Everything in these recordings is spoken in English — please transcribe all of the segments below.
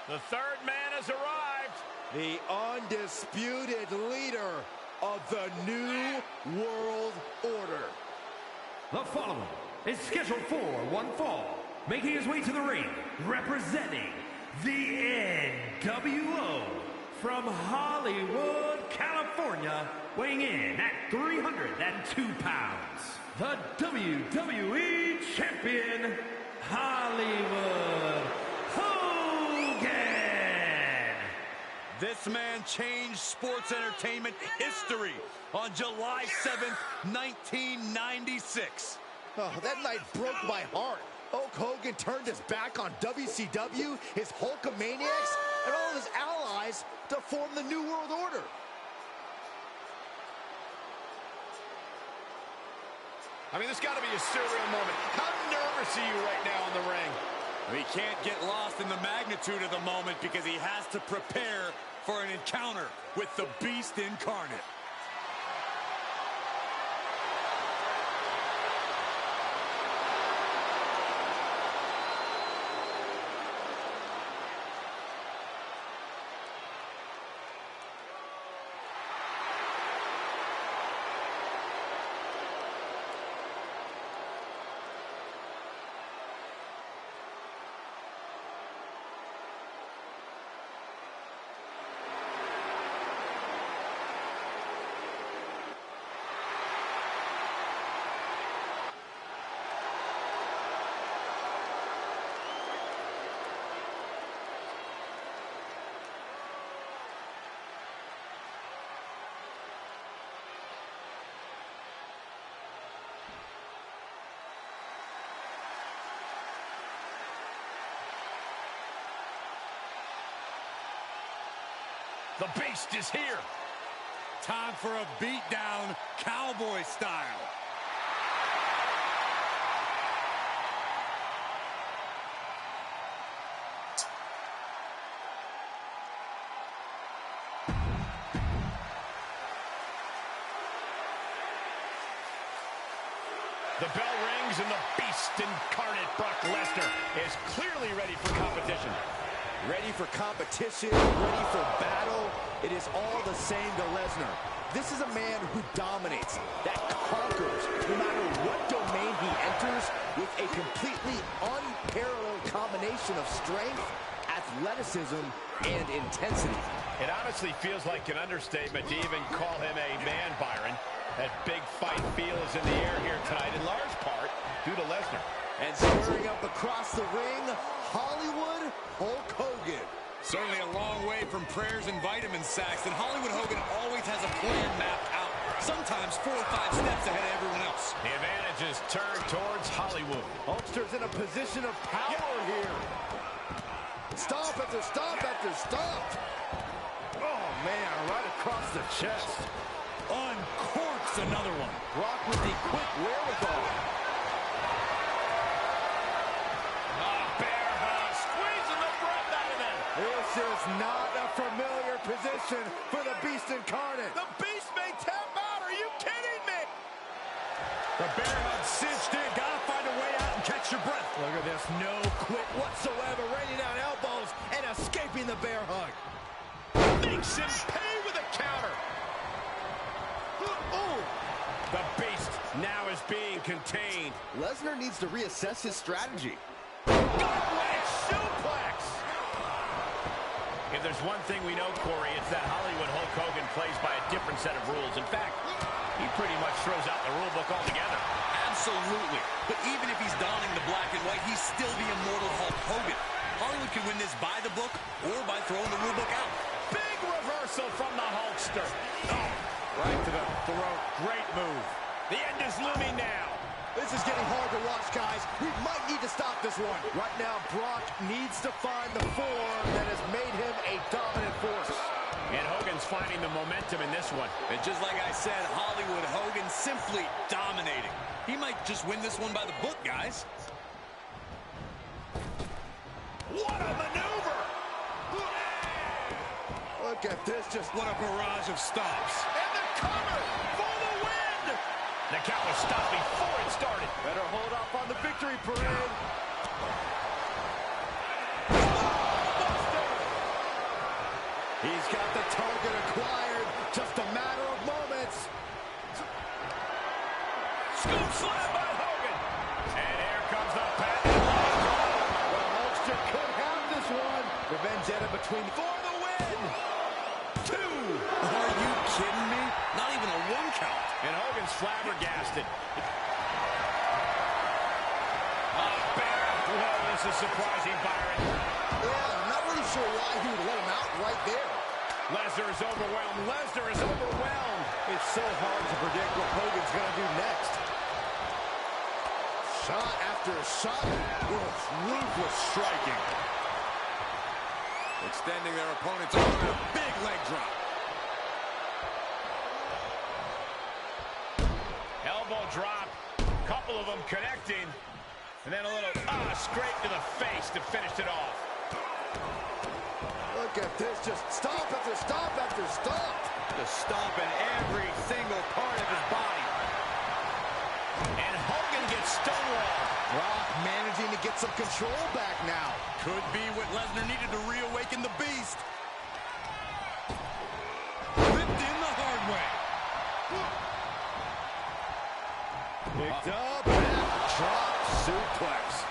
The third man has arrived. The undisputed leader of the New World Order. The following is scheduled for one fall, making his way to the ring, representing the NWO from Hollywood, California, weighing in at 302 pounds, the WWE Champion, Hollywood Hogan. This man changed sports entertainment history on July 7th, 1996. Oh, that night broke my heart. Hulk Hogan turned his back on WCW, his Hulkamaniacs, and all of his allies to form the New World Order. I mean, this got to be a surreal moment. How nervous are you right now in the ring? He can't get lost in the magnitude of the moment because he has to prepare for an encounter with the Beast Incarnate. The Beast is here. Time for a beatdown, cowboy style. The bell rings and the Beast Incarnate Brock Lesnar is clearly ready for competition. Ready for competition, ready for battle. It is all the same to Lesnar. This is a man who dominates, that conquers, no matter what domain he enters, with a completely unparalleled combination of strength, athleticism, and intensity. It honestly feels like an understatement to even call him a man, Byron. That big fight feel is in the air here tonight, in large part due to Lesnar. And squaring up across the ring, Hollywood Hulk Hogan. Certainly a long way from prayers and vitamin sacks, and Hollywood Hogan always has a plan mapped out, sometimes 4 or 5 steps ahead of everyone else. The advantage is turned towards Hollywood. Hulkster's in a position of power here. Stomp after stomp after stomp. Oh, man, right across the chest. Uncorks another one. Brock with the quick wherewithal. This is not a familiar position for the Beast Incarnate. The Beast may tap out. Are you kidding me? The bear hug cinched in. Gotta find a way out and catch your breath. Look at this. No quit whatsoever. Raining down elbows and escaping the bear hug. Makes him pay with a counter. Ooh. The Beast now is being contained. Lesnar needs to reassess his strategy. Gut-wrench suplex. If there's one thing we know, Corey, it's that Hollywood Hulk Hogan plays by a different set of rules. In fact, he pretty much throws out the rule book altogether. Absolutely. But even if he's donning the black and white, he's still the immortal Hulk Hogan. Hollywood can win this by the book or by throwing the rule book out. Big reversal from the Hulkster. Oh, Right to the throat. Great move. the end is looming now. This is getting hard to watch, guys. We might need to stop this one. Right now, Brock needs to find the form that has made him a dominant force. And Hogan's finding the momentum in this one. And just like I said, Hollywood Hogan simply dominating. He might just win this one by the book, guys. What a maneuver! Look at this, just What a barrage of stomps. And the cover for the win! The count was stopped before it started. better hold up on the victory parade. He's got the target acquired. Just a matter of moments. Scoop slam by Hogan. And here comes the patent leg drop. The Hulkster could have this one. The vendetta between for the win. 2. Are you kidding me? Not even a 1 count. And Hogan's flabbergasted. Whoa, this is surprising, Byron. Yeah, I'm not really sure why he would let him out right there. Lesnar is overwhelmed. Lesnar is overwhelmed. It's so hard to predict what Hogan's going to do next. Shot after shot. Ruthless striking. Extending their opponent's arm and a big leg drop. Elbow drop. Couple of them connecting. And then a little scrape to the face to finish it off. Look at this, just stop after stop after stop. Just stomping every single part of his body. And Hogan gets stonewalled. Brock managing to get some control back now. Could be what Lesnar needed to reawaken the beast. Ripped in the hard way. Picked up, drop suplex.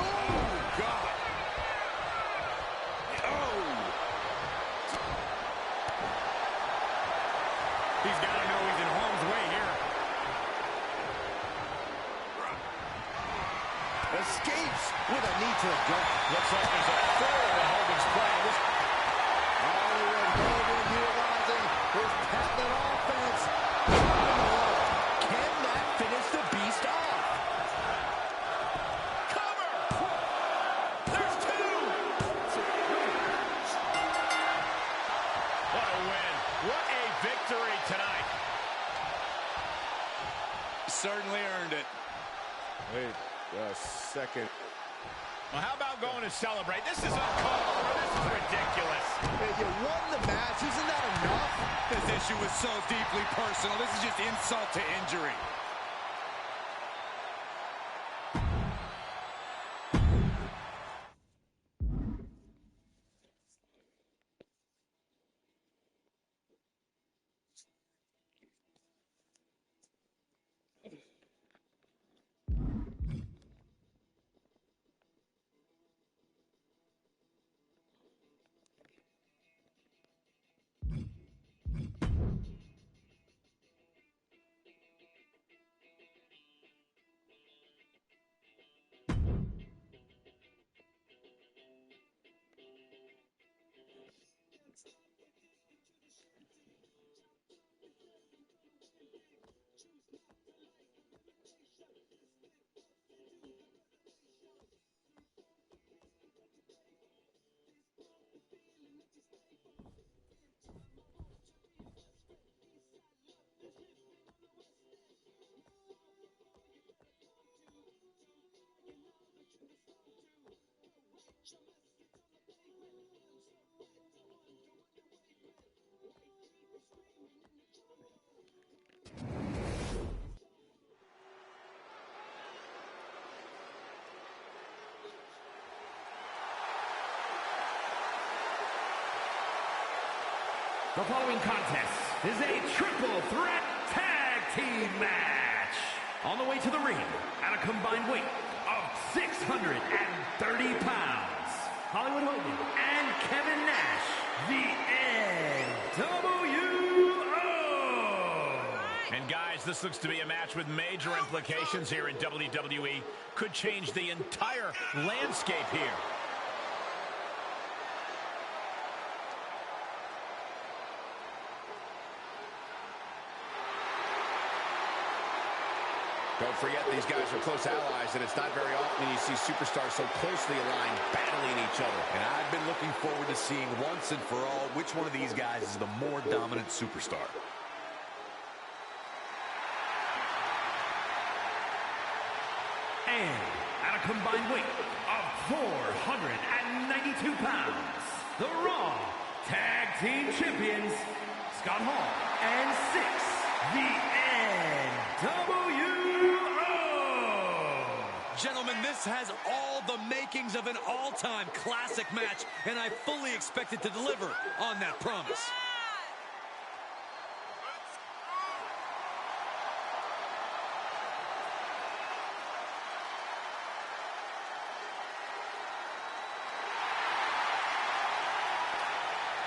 Oh, God. He's got to know he's in harm's way here. Escapes with a knee to the gut. Looks like there's a four in Hogan's plan. Hollywood Hogan utilizing his patented offense. Can that finish the beast off? Cover! There's 2! What a win. What a victory tonight. Certainly earned it. Wait a second. Well, how about going to celebrate? This is uncalled for. This is ridiculous. Hey, you won the match. Isn't that enough? This issue is so deeply personal. This is just insult to injury. The following contest is a triple threat tag team match. On the way to the ring, at a combined weight of 630 pounds, Hollywood Hogan and Kevin Nash, the NWO. And And guys, this looks to be a match with major implications here in WWE. Could change the entire landscape here. Don't forget, these guys are close allies, and it's not very often you see superstars so closely aligned battling each other. And I've been looking forward to seeing once and for all which one of these guys is the more dominant superstar. And at a combined weight of 492 pounds, the Raw Tag Team Champions, Scott Hall and Six, the NWO. Gentlemen, this has all the makings of an all-time classic match, and I fully expect it to deliver on that promise.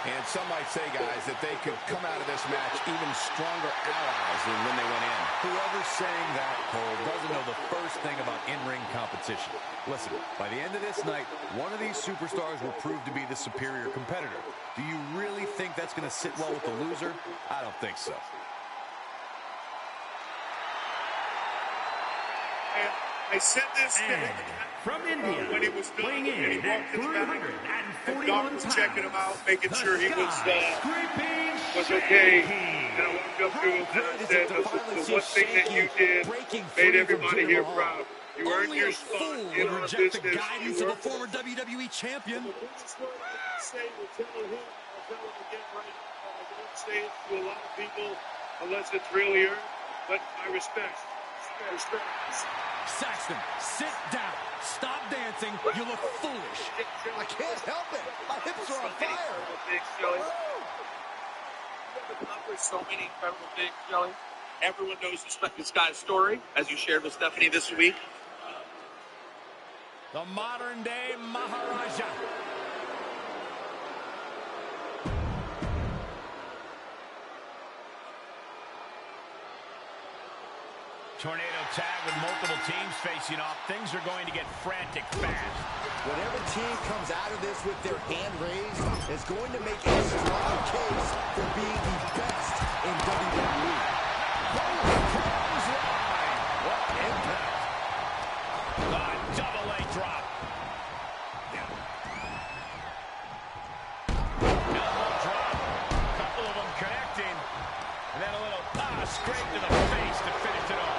And some might say, guys, that they could come out of this match even stronger allies than when they went in. Whoever's saying that, Cole, doesn't know the first thing about in-ring competition. Listen, by the end of this night, one of these superstars will prove to be the superior competitor. Do you really think that's going to sit well with the loser? I don't think so. And I said this from India, when he was done, weighing in at 341 was pounds, checking him out, making sure he was okay. Shaky. And I walked up to him and I said, the one thing that you did made everybody here proud. You earned Only your a spot fool in would our reject the business. guidance of a former WWE champion. This is what I say, we're telling him, I'll tell him again right now. I don't say it to a lot of people unless it's really earned, but I respect. Saxton, sit down. Stop dancing. You look foolish. I can't help it. My hips are on fire. You've accomplished so many incredible things, Shelly. Everyone knows this guy's story, as you shared with Stephanie this week. The modern-day Maharaja. Tornado tag with multiple teams facing off. Things are going to get frantic fast. Whatever team comes out of this with their hand raised is going to make a strong case for being the best in WWE. What impact. The double leg drop. Elbow drop. A couple of them connecting. And then a little scrape to the face to finish it off.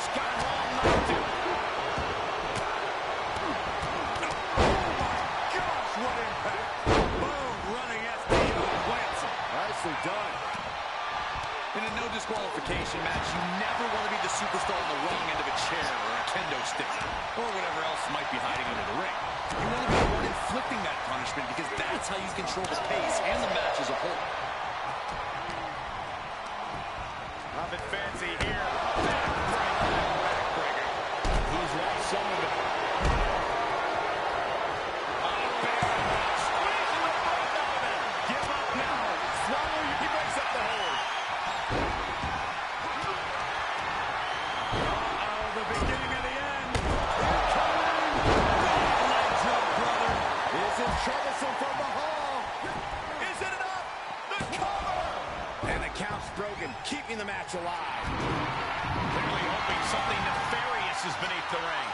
Scott Hall knocked him. Gosh, what impact. Boom, running FTO plants him. Nicely done. In a no disqualification match, you never want to be the superstar on the wrong end of a chair or a kendo stick or whatever else might be hiding under the ring. You want to be the one inflicting that punishment because that's how you control the pace and the match as a whole. Nothing fancy here. Backbreaker. He's lost some of it. Give up now. Swallow. He breaks up the hold. The beginning of the end. Legs up, brother. Is it troublesome from the Hall? Is it enough? The cover. And the count's broken, keeping the match alive. Clearly hoping something nefarious is beneath the ring.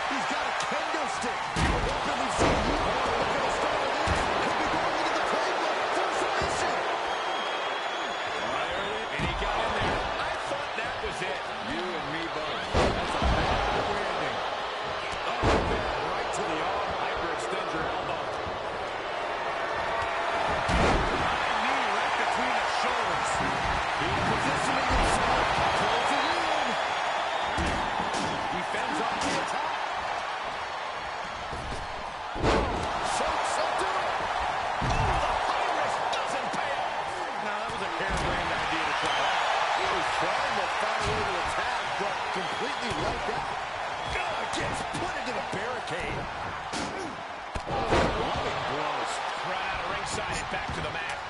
He's got a kendo stick. A weapon we've seen you. Look at the start of this. Could be going into the playbook for submission. And he got in there. I thought that was it. You and me both. That's a bad ending. Oh, man, right to the arm. Hyperextend your elbow. High knee right between the shoulders. He's positioning himself. Pulls it in. He fends off the attack. Chokes up to it. Oh, the high risk doesn't pay off. Now, that was a harebrained idea to try that. He was trying to find a way to attack, but completely left out. Gets put into the barricade. Loving blows. Run out of ringside and back to the mat.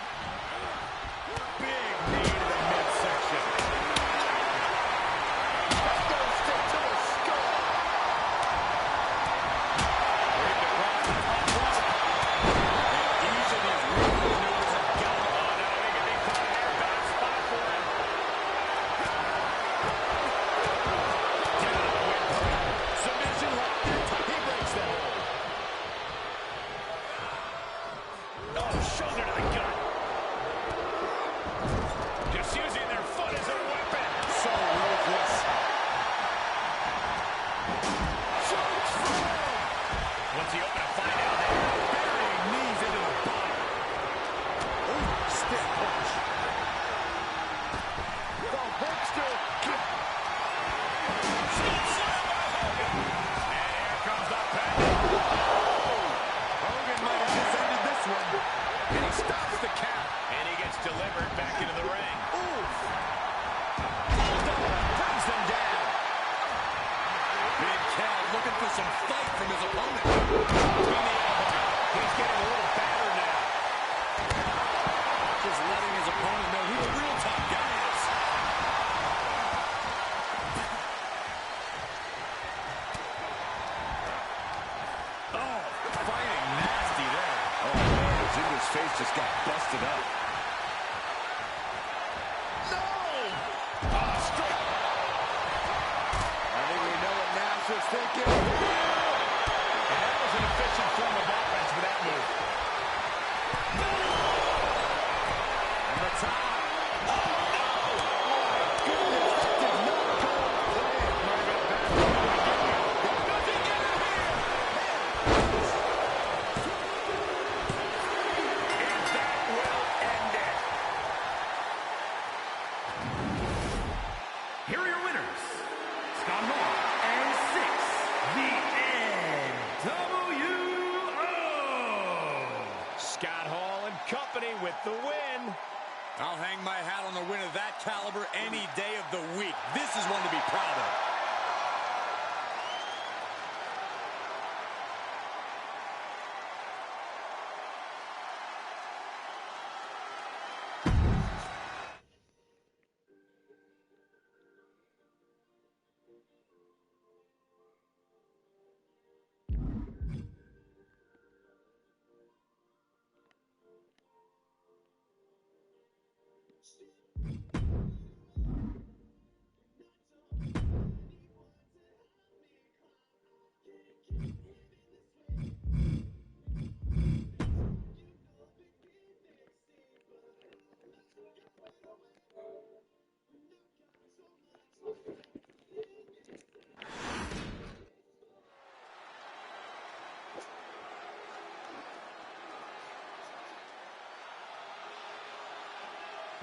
was thinking. And that was an efficient form of offense with that move. And the top. Oh, no! My goodness, that did not go plan. Might have been a bad move to begin with. Does he get it here? And that will end it. Here are your winners, Scott Hall and 6, the NWO. Scott Hall and company with the win. I'll hang my hat on the win of that caliber any day of the week. This is one to be proud of.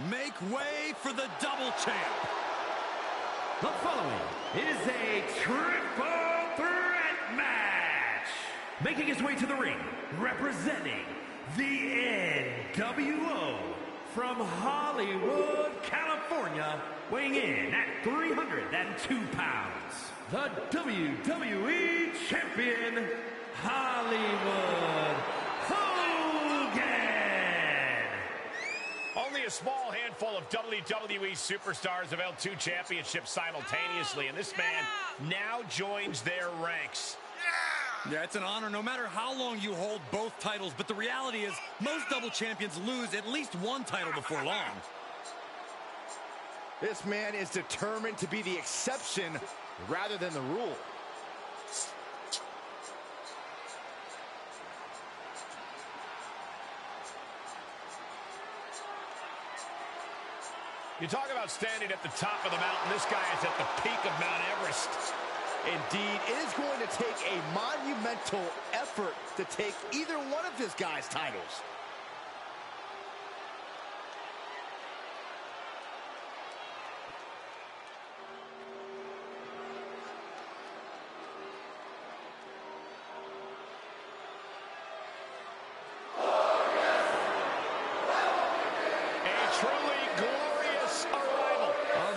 Make way for the double champ. The following is a triple threat match. Making his way to the ring, representing the NWO from Hollywood, California, weighing in at 302 pounds, the WWE Champion, Hollywood Hogan. Only a small handful of WWE superstars have held 2 championships simultaneously, and this man now joins their ranks. Yeah, it's an honor no matter how long you hold both titles, but the reality is most double champions lose at least one title before long. This man is determined to be the exception rather than the rule. You talk about standing at the top of the mountain. This guy is at the peak of Mount Everest. Indeed, it is going to take a monumental effort to take either one of this guy's titles.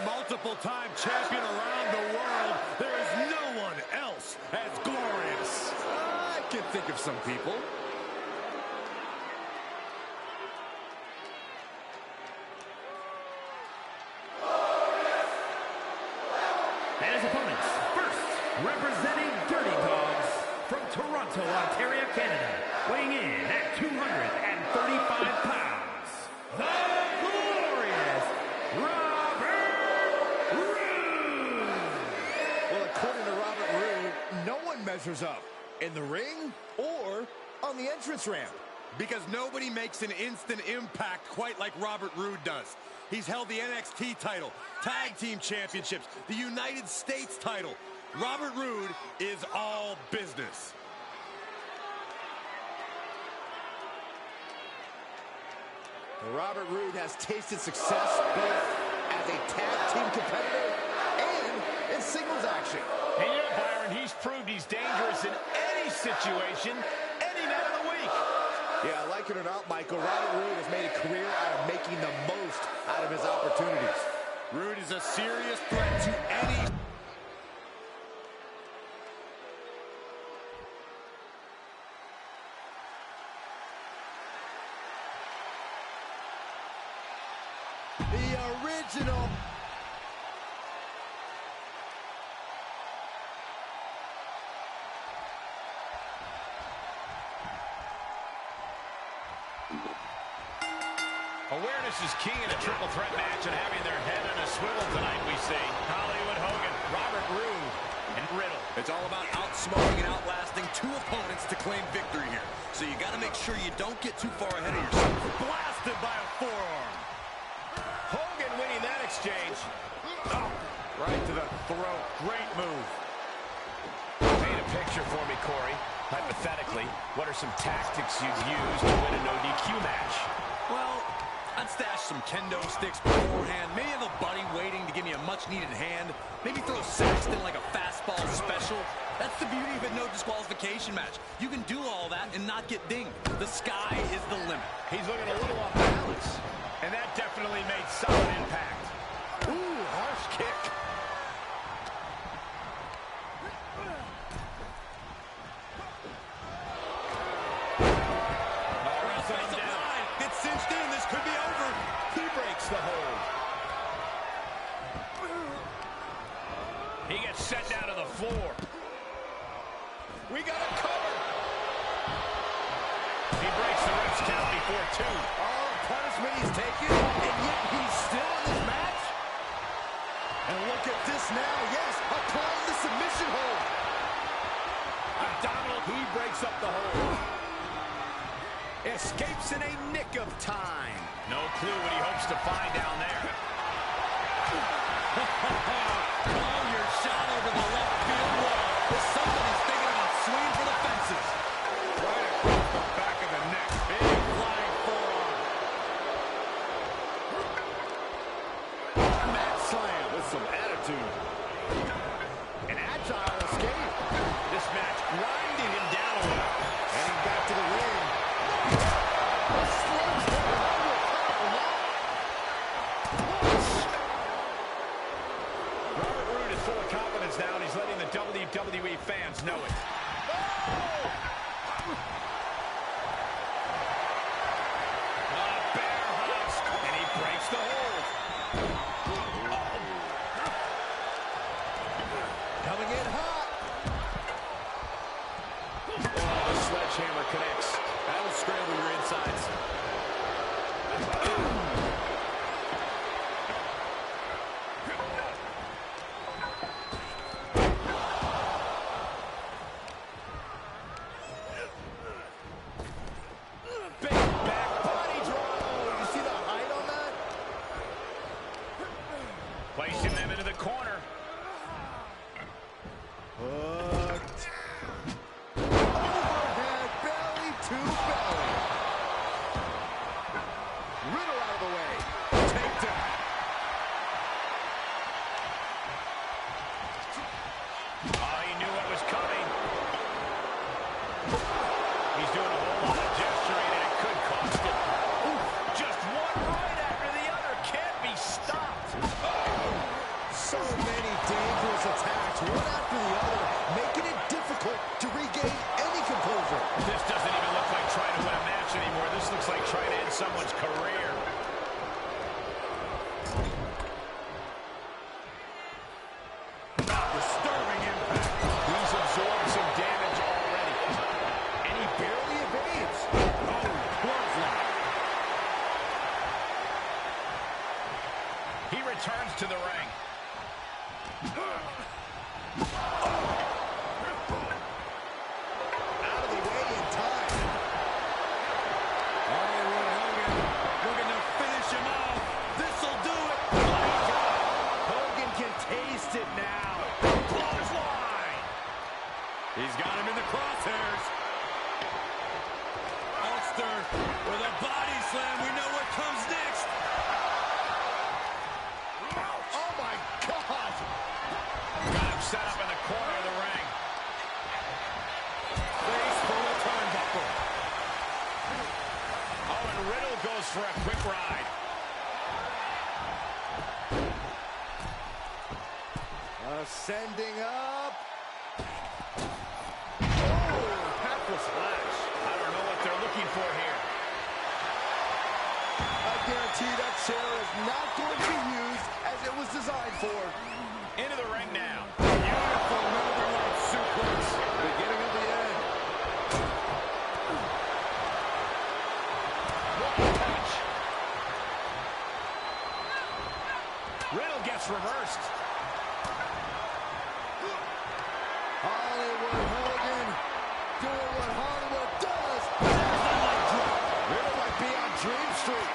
Multiple-time champion around the world. There is no one else as glorious. I can think of some people. And his opponents, first, representing Dirty Dogs from Toronto, Ontario, Canada, weighing in at 235 pounds, the glorious measures up in the ring or on the entrance ramp. Because nobody makes an instant impact quite like Robert Roode does. He's held the NXT title, Tag Team Championships, the United States title. Robert Roode is all business. Robert Roode has tasted success both as a tag team competitor and in singles action. And you know, Byron, he's proved he's dangerous in any situation, any night of the week. Yeah, like it or not, Michael, Robert Roode has made a career out of making the most out of his opportunities. Roode is a serious threat to any... The original... Awareness is key in a triple threat match, and having their head on a swivel tonight, we see Hollywood Hogan, Robert Roode, and Riddle. It's all about outsmarting and outlasting two opponents to claim victory here. So you got to make sure you don't get too far ahead of yourself. Blasted by a forearm. Hogan winning that exchange. Oh, right to the throat. Great move. Paint a picture for me, Corey. Hypothetically, what are some tactics you'd use to win a no DQ match? Well, I'd stash some kendo sticks beforehand. Maybe have a buddy waiting to give me a much-needed hand. Maybe throw Saxton like a fastball special. That's the beauty of a no disqualification match. You can do all that and not get dinged. The sky is the limit. He's looking a little off balance, and that definitely made solid impact. Ooh, harsh kick. Gets cinched in. This could be over. He breaks the hold. He gets sent down to the floor. We got a cover. He breaks the ref's count before two. All the punishment he's taken, and yet he's still in this match. And look at this now. Yes, applying the submission hold. Abdominal. He breaks up the hold. Escapes in a nick of time. No clue what he hopes to find down there. Call your shot over the left field wall. Somebody's thinking about swinging for the fences. Right across the back of the neck. Big flying forearm. Mat slam with some attitude. An agile escape. This match grinding him down a little. Heading back to the ring. Robert Roode is full of confidence now, and he's letting the WWE fans know it. Bear husk, and he breaks the hold. Coming in hot. Oh, the sledgehammer connects. That'll scramble your insides. Big back body drop. Oh, you see the height on that? Placing them into the corner. Hooked. Overhead belly to belly. Riddle out of the way. Takedown. Oh, he knew what was coming. He's doing a whole lot of gesturing, and it could cost him. Ooh, just one right after the other. Can't be stopped. So many dangerous attacks, one after the other, making it difficult to regain any composure. This doesn't even look like trying to win a match anymore. This looks like trying to end someone's career. Disturbing impact. He's absorbed some damage already. And he barely evades. Oh, clothesline. He returns to the ring. Out of the way in time. Looking to finish him off. This'll do it. Hogan can taste it now. Clothesline. He's got him in the crosshairs. Ulster with a body slam. We know what comes next. Oh, my God. Got him set up in the corner of the ring. Face full of turnbuckle. Oh, and Riddle goes for a quick ride. Ascending up. Oh, powerful splash. I don't know what they're looking for here. I guarantee that chair is not going to be used as it was designed for. Into the ring now. Beautiful Northern Light suplex. Beginning of the end. What a punch. Riddle gets reversed. Hollywood Hogan doing what Hollywood does. There's the leg drop. Riddle might be on Dream Street.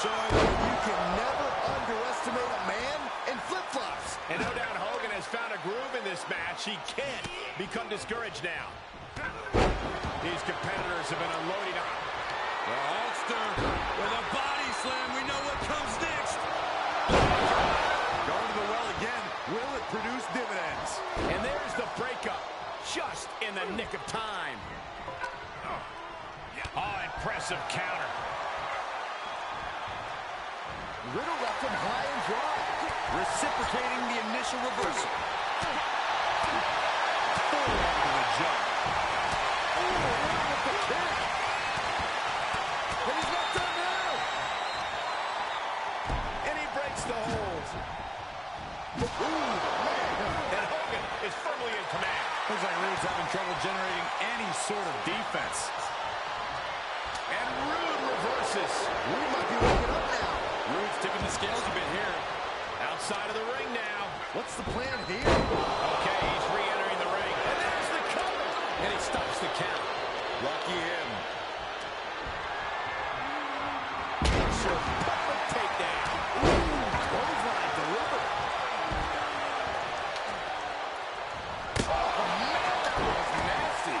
Showing that you can never underestimate a man in flip-flops. And no doubt Hogan has found a groove in this match. He can't become discouraged now. These competitors have been unloading on. The Hulkster with a body slam. We know what comes next. Going to the well again. Will it produce dividends? And there's the breakup, just in the nick of time. Oh, impressive counter. Riddle left him high and dry. Reciprocating the initial reversal. Full on to the jump. Ooh, Riddle with the kick. And he's not done now. And he breaks the hold. Ooh, man. And Hogan is firmly in command. Looks like Rude's having trouble generating any sort of defense. And Rude reverses. Rude might be waking up now. Rude's tipping the scales a bit here. Outside of the ring now. What's the plan here? Okay, he's re-entering the ring. And there's the cover. And he stops the count. Lucky him. Picture perfect takedown. Ooh, clothesline delivered. Oh, man, that was nasty.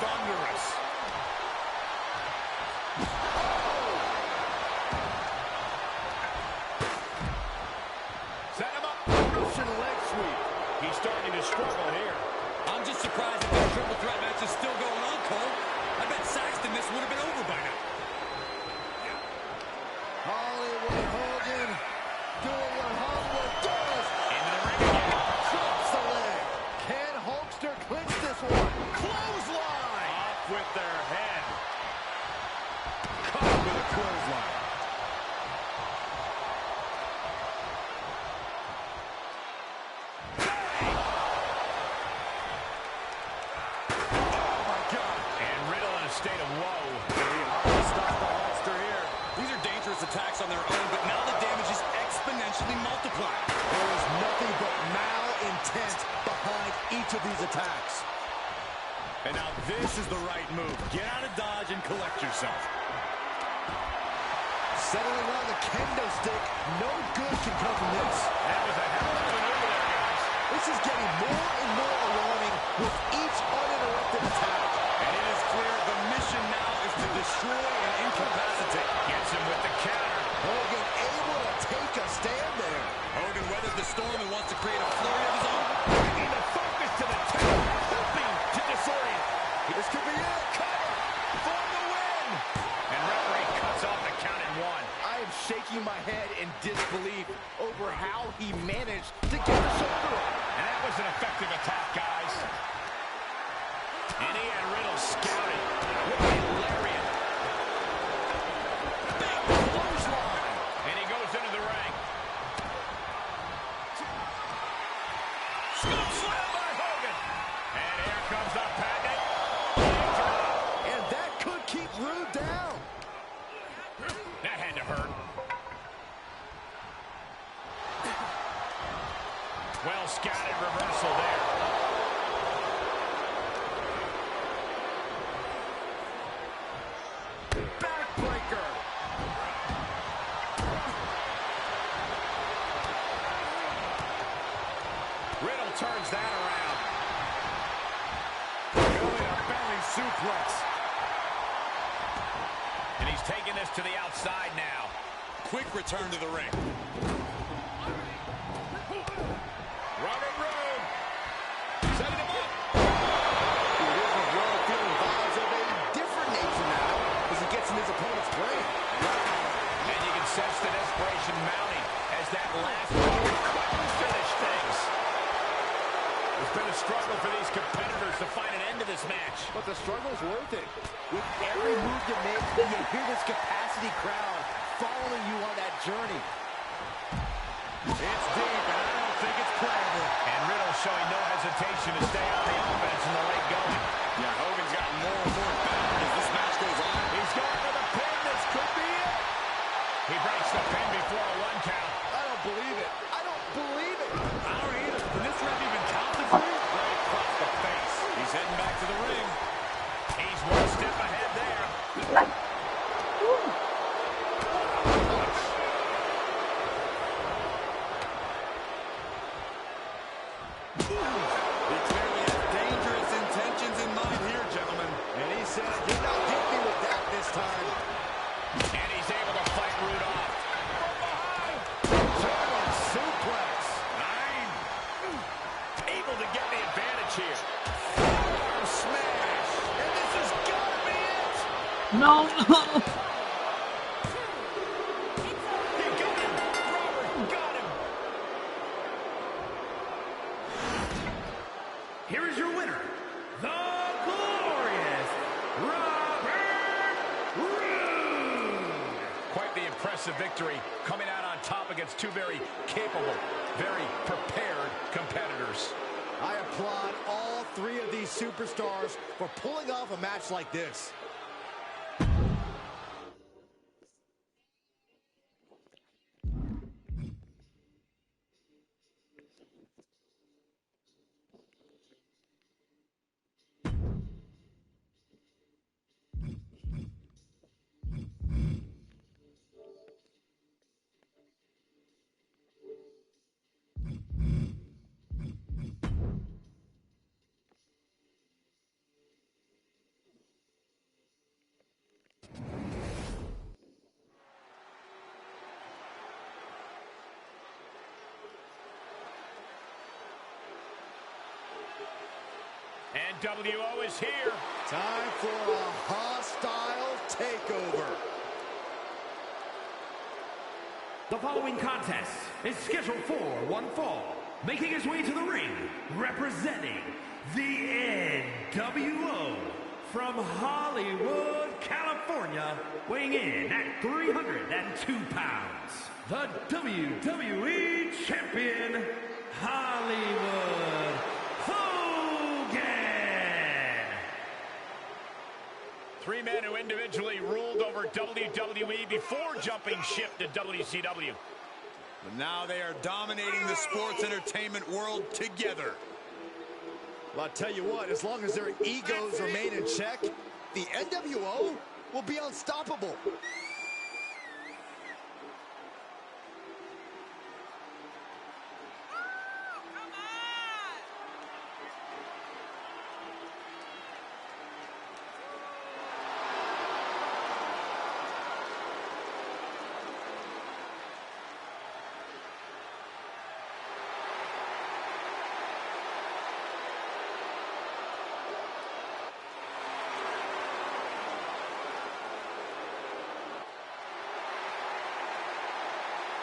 Thunderous. Set him up. Russian leg sweep. He's starting to struggle here. I'm just surprised that this triple threat match is still going on, Cole. I bet Saxton this would have been over by now. Hollywood Hogan doing what Hollywood does. Into the ring again. Drops the leg. Can Hulkster clinch this one? Clothesline. Off with their head. Caught with a clothesline. Oh, my God. And Riddle in a state of woe. Very hard to stop the Hulkster here. These are dangerous attacks on their own, but now the damage is exponentially multiplied. There is nothing but malintent behind each of these attacks. And now this is the right move. Get out of dodge and collect yourself. Settling on the kendo stick. No good can come from this. That was a hell of a maneuver there, guys. This is getting more and more alarming with each uninterrupted attack. And it is clear the mission now is to destroy and incapacitate. Gets him with the counter. Hogan able to take a stand there. Hogan weathers the storm and wants to create a flurry of his own. Bringing the focus to the top. Hoping to disorient. This could be it. Cover for the win. And referee cuts off the count at one. I am shaking my head in disbelief over how he managed to get the shoulder up. And that was an effective attack, guys. And he had Riddle scouted. What a lariat. Big clothesline. And he goes into the ring. Scoop slam by Hogan. And here comes the patent. And that could keep Rude down. That had to hurt. Well scouted reversal there. Backbreaker. Riddle turns that around. Really a belly suplex. And he's taking this to the outside now. Quick return to the ring. Robert Roode. Setting him up. The original Road feeling vibes of a different nature now as he gets in his opponent's brain. And you can sense the desperation mounting as that last move couldn't finish things. It's been a struggle for these competitors to find an end to this match. But the struggle's worth it. With every move you make, you hear this capacity crowd following you on that journey. It's deep, and I don't think it's playable. And Riddle showing no hesitation. hesitation to stay on the offense in the late going. Yeah, Hogan's gotten more and more battered as this match goes on. He's going for the pin. This could be it. He breaks the pin before a 1 count. I don't believe it. I don't believe it. I don't either. Can this ref even count the 3? Right across the face. He's heading back to the ring. He's 1 step ahead there. He clearly has dangerous intentions in mind here, gentlemen. And he said, "You're not getting me with that this time." And he's able to fight Roode off. German suplex. 9. Able to get the advantage here. Forearm smash. And this has got to be it. No. He got him. Robert got him. Here is your winner, the glorious Robert Roode. Quite the impressive victory, coming out on top against 2 very capable, very prepared competitors. I applaud all 3 of these superstars for pulling off a match like this. And WO is here. Time for a hostile takeover. The following contest is scheduled for 1 fall. Making his way to the ring, representing the NWO from Hollywood, California, weighing in at 302 pounds, the WWE Champion, Hollywood Hogan. 3 men who individually ruled over WWE before jumping ship to WCW. But now they are dominating the sports entertainment world together. Well, I'll tell you what, as long as their egos remain in check, the NWO will be unstoppable.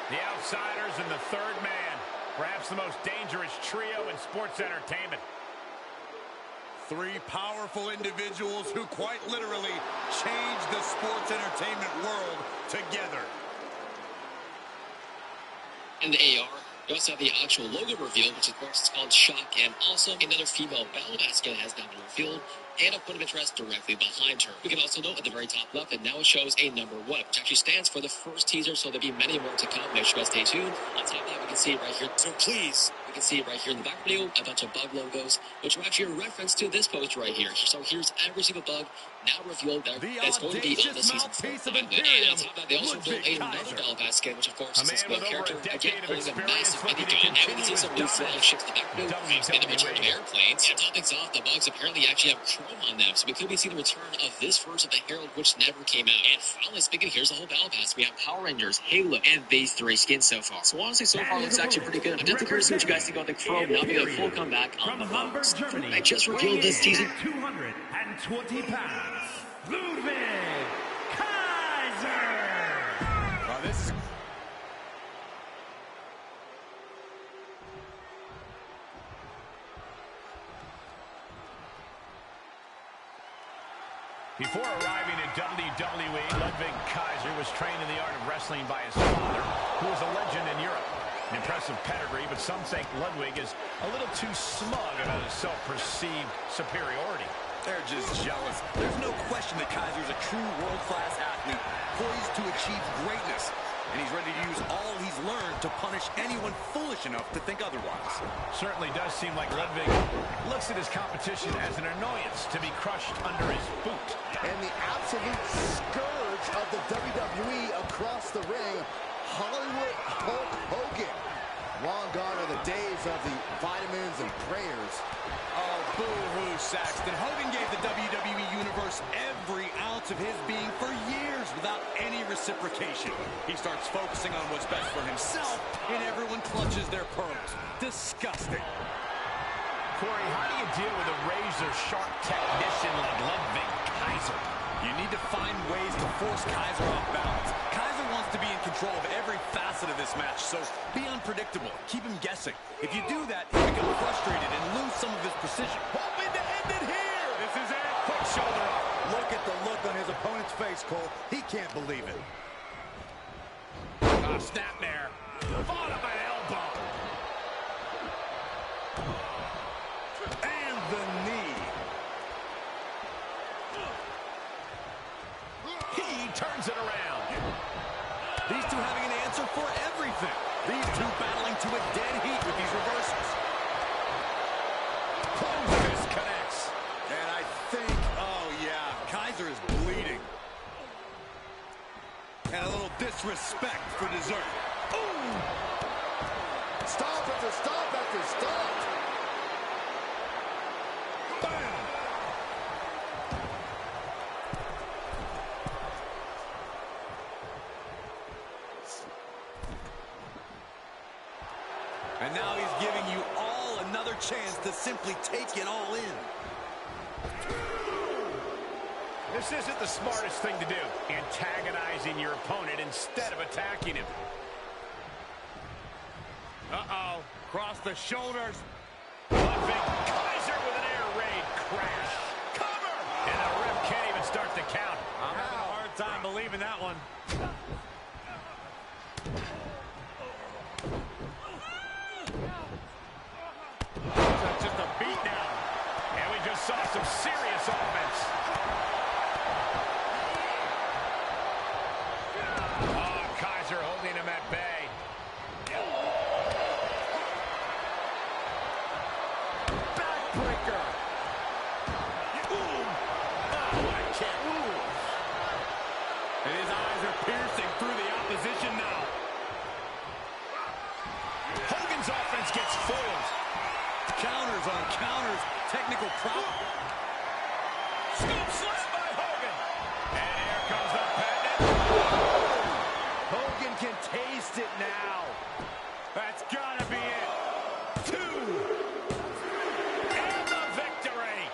The Outsiders and the 3rd man. Perhaps the most dangerous trio in sports entertainment. 3 powerful individuals who quite literally changed the sports entertainment world together. In the AR, you also have the actual logo reveal, which of course is called Shock, and also another female battle basket has now been revealed, and a point of interest directly behind her. We can also note at the very top left that now it shows a number 1, which actually stands for the first teaser, so there'll be many more to come. Make sure you guys stay tuned. On top of that, we can see right here, so please, we can see right here in the back video, a bunch of bug logos, which are actually a reference to this post right here. So here's every single bug now revealed that it's going to be on the season 4. And on top of that, they also built another battle basket, which of course is this new character, again, holding a massive minigun. And we can see some new flagships in the back video, and the return of airplanes. And to top things off, the bugs apparently actually have chrome on them, so we could be seeing the return of this version of the Herald, which never came out. And finally speaking, here's the whole battle pass. We have Power Rangers, Halo, and these 3 skins so far. So honestly, so far, it looks actually pretty good. I'm definitely curious to see what you guys think about the Chrome now being a full comeback on the Hamburg, bugs. Germany. I just revealed this season. 220 pounds, Ludwig Kaiser. This is... Before arriving at WWE, Ludwig Kaiser was trained in the art of wrestling by his father, who was a legend in Europe. An impressive pedigree, but some think Ludwig is a little too smug about his self-perceived superiority. They're just jealous. There's no question that Kaiser's a true world-class athlete, poised to achieve greatness. And he's ready to use all he's learned to punish anyone foolish enough to think otherwise. Certainly does seem like Ludwig looks at his competition as an annoyance to be crushed under his boot. And the absolute scourge of the WWE across the ring, Hollywood Hulk Hogan. Long gone are the days of the vitamins and prayers. Oh, boo-hoo, Saxton. Hogan gave the WWE Universe every ounce of his being for years without any reciprocation. He starts focusing on what's best for himself, and everyone clutches their pearls. Disgusting. Corey, how do you deal with a razor-sharp technician like Ludwig Kaiser? You need to find ways to force Kaiser off balance. Kaiser wants to be in control of every facet of this match, so be unpredictable. Keep him guessing. If you do that, he'll become frustrated and lose some of his precision. Hoping to end it here. This is it. Quick shoulder up. Look at the look on his opponent's face, Cole. He can't believe it. Snap there. Fought up an elbow. And the knee. He turns it around. These two having an answer for everything. These two battling to a dead heat with these reversals. Close fist connects. And I think, oh yeah, Kaiser is bleeding. And a little disrespect for dessert. Ooh! Stop after stop after stop. Bam! And now he's giving you all another chance to simply take it all in. This isn't the smartest thing to do, antagonizing your opponent instead of attacking him. Uh-oh, cross the shoulders. Ludwig Kaiser with an air raid crash. Cover! And the ref can't even start the count. I'm having a hard time believing that one. That's just a beatdown. And we just saw some serious offense. Oh, Kaiser holding him at bay. Backbreaker. Ooh. Oh, I can't move. And his eyes are piercing through the opposition now. Hogan's offense gets foiled. Counters on counters. Technical prop. Scoop slam by Hogan. And here comes the pendant. Hogan can taste it now. That's gotta be it. 2. And the victory.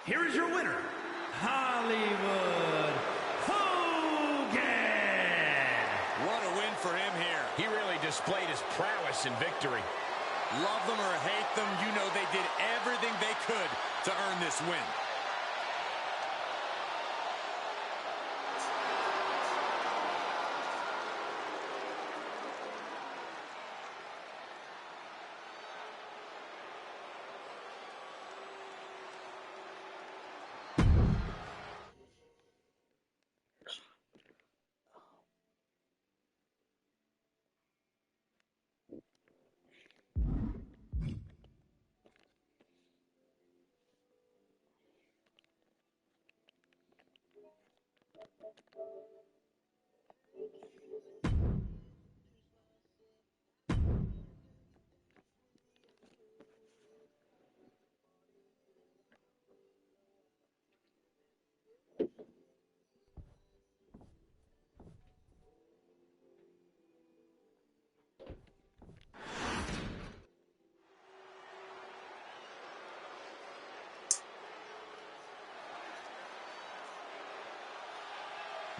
Here is your winner, Hollywood Hogan. What a win for him here. He really displayed his prowess in victory. Love them or hate them, you know they did everything they could to earn this win.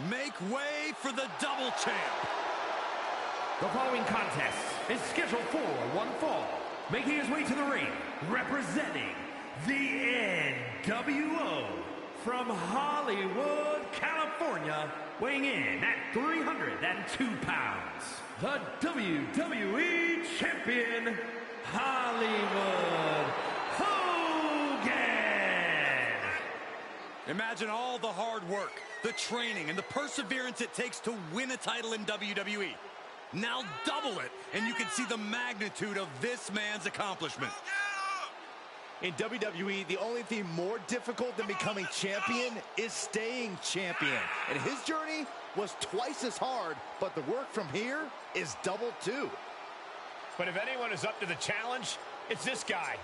Make way for the double champ. The following contest is scheduled for one fall. Making his way to the ring, representing the NWO from Hollywood, California. California, weighing in at 302 pounds, the WWE Champion, Hollywood Hogan. Imagine all the hard work, the training, and the perseverance it takes to win a title in WWE. Now double it, and you can see the magnitude of this man's accomplishment. In WWE, the only thing more difficult than becoming champion is staying champion. And his journey was twice as hard, but the work from here is double too. But if anyone is up to the challenge, it's this guy.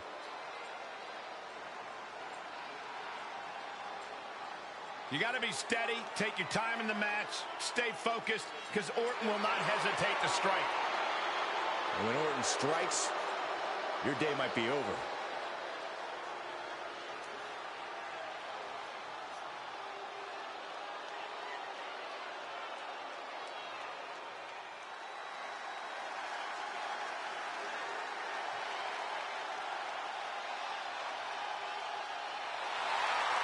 You got to be steady, take your time in the match, stay focused, because Orton will not hesitate to strike. And when Orton strikes, your day might be over.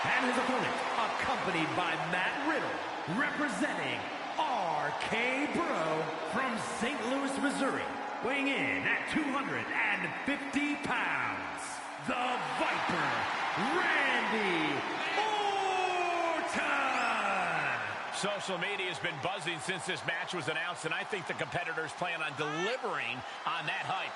And his opponent, accompanied by Matt Riddle, representing RK Bro from St. Louis, Missouri, weighing in at 250 pounds, the Viper, Randy Orton! Social media has been buzzing since this match was announced, and I think the competitors plan on delivering on that hype.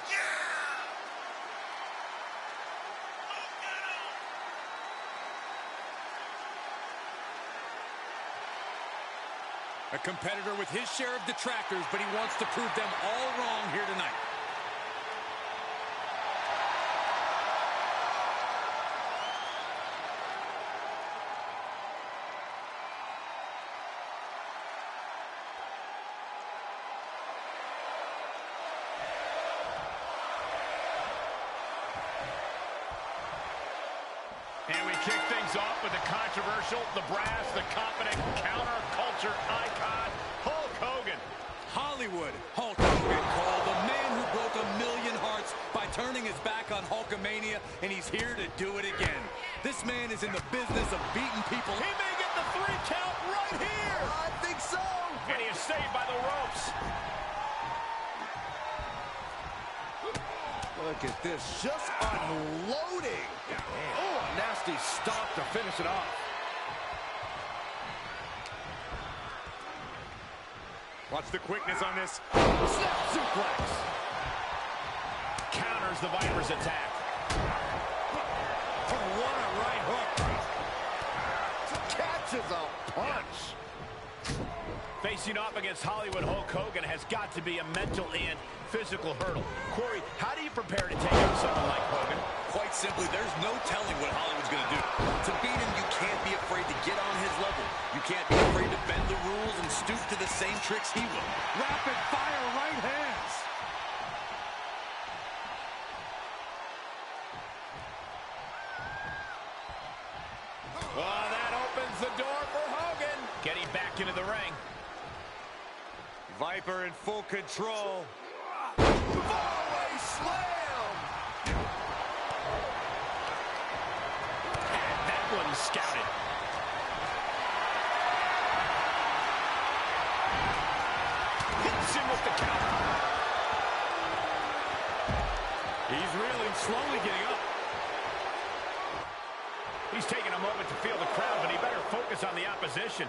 A competitor with his share of detractors, but he wants to prove them all wrong here tonight. And we kick things off with the controversial, the brass, the confident counterculture icon, Hulk Hogan. Hollywood Hulk Hogan, called the man who broke 1,000,000 hearts by turning his back on Hulkamania, and he's here to do it again. This man is in the business of beating people. He may get the 3 count right here. I think so. And he is saved by the ropes. Look at this, just unloading. Oh, a nasty stop to finish it off. Watch the quickness on this. Snap suplex. Counters the Viper's attack. Oh, what a right hook. Catches a punch. Facing off against Hollywood Hulk Hogan has got to be a mental and physical hurdle. Corey, how do you prepare to take on someone like Hogan? Quite simply, there's no telling what Hollywood's going to do. To beat him, you can't be afraid to get on his level. You can't be afraid to bend the rules and stoop to the same tricks he will. Rapid fire right hands. Well, that opens the door for Hogan. Getting back into the ring. Viper in full control. Fallaway slam. And that one scouted. Hits him with the counter. He's reeling, slowly getting up. He's taking a moment to feel the crowd, but he better focus on the opposition.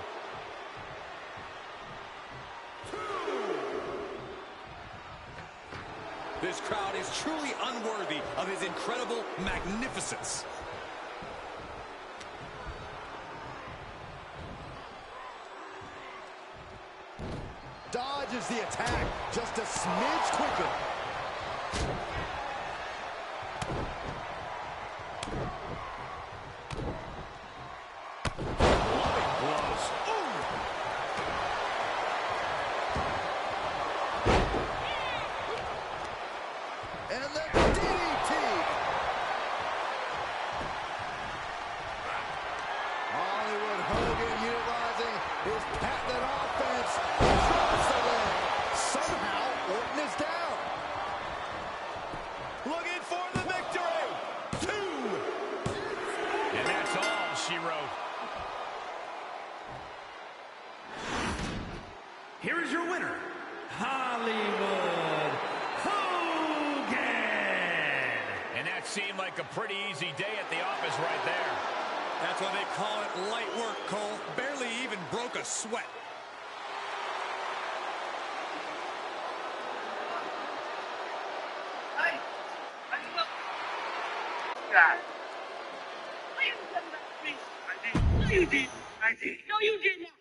This crowd is truly unworthy of his incredible magnificence. Dodges the attack just a smidge quicker. And the DDT. Hollywood Hogan utilizing his patented offense. Drops the leg. Somehow, Orton is down. seem like a pretty easy day at the office right there. That's why they call it light work, Cole. Barely even broke a sweat. Hey, God. Why you done that to me? I did. No, you did. I did. No, you did not.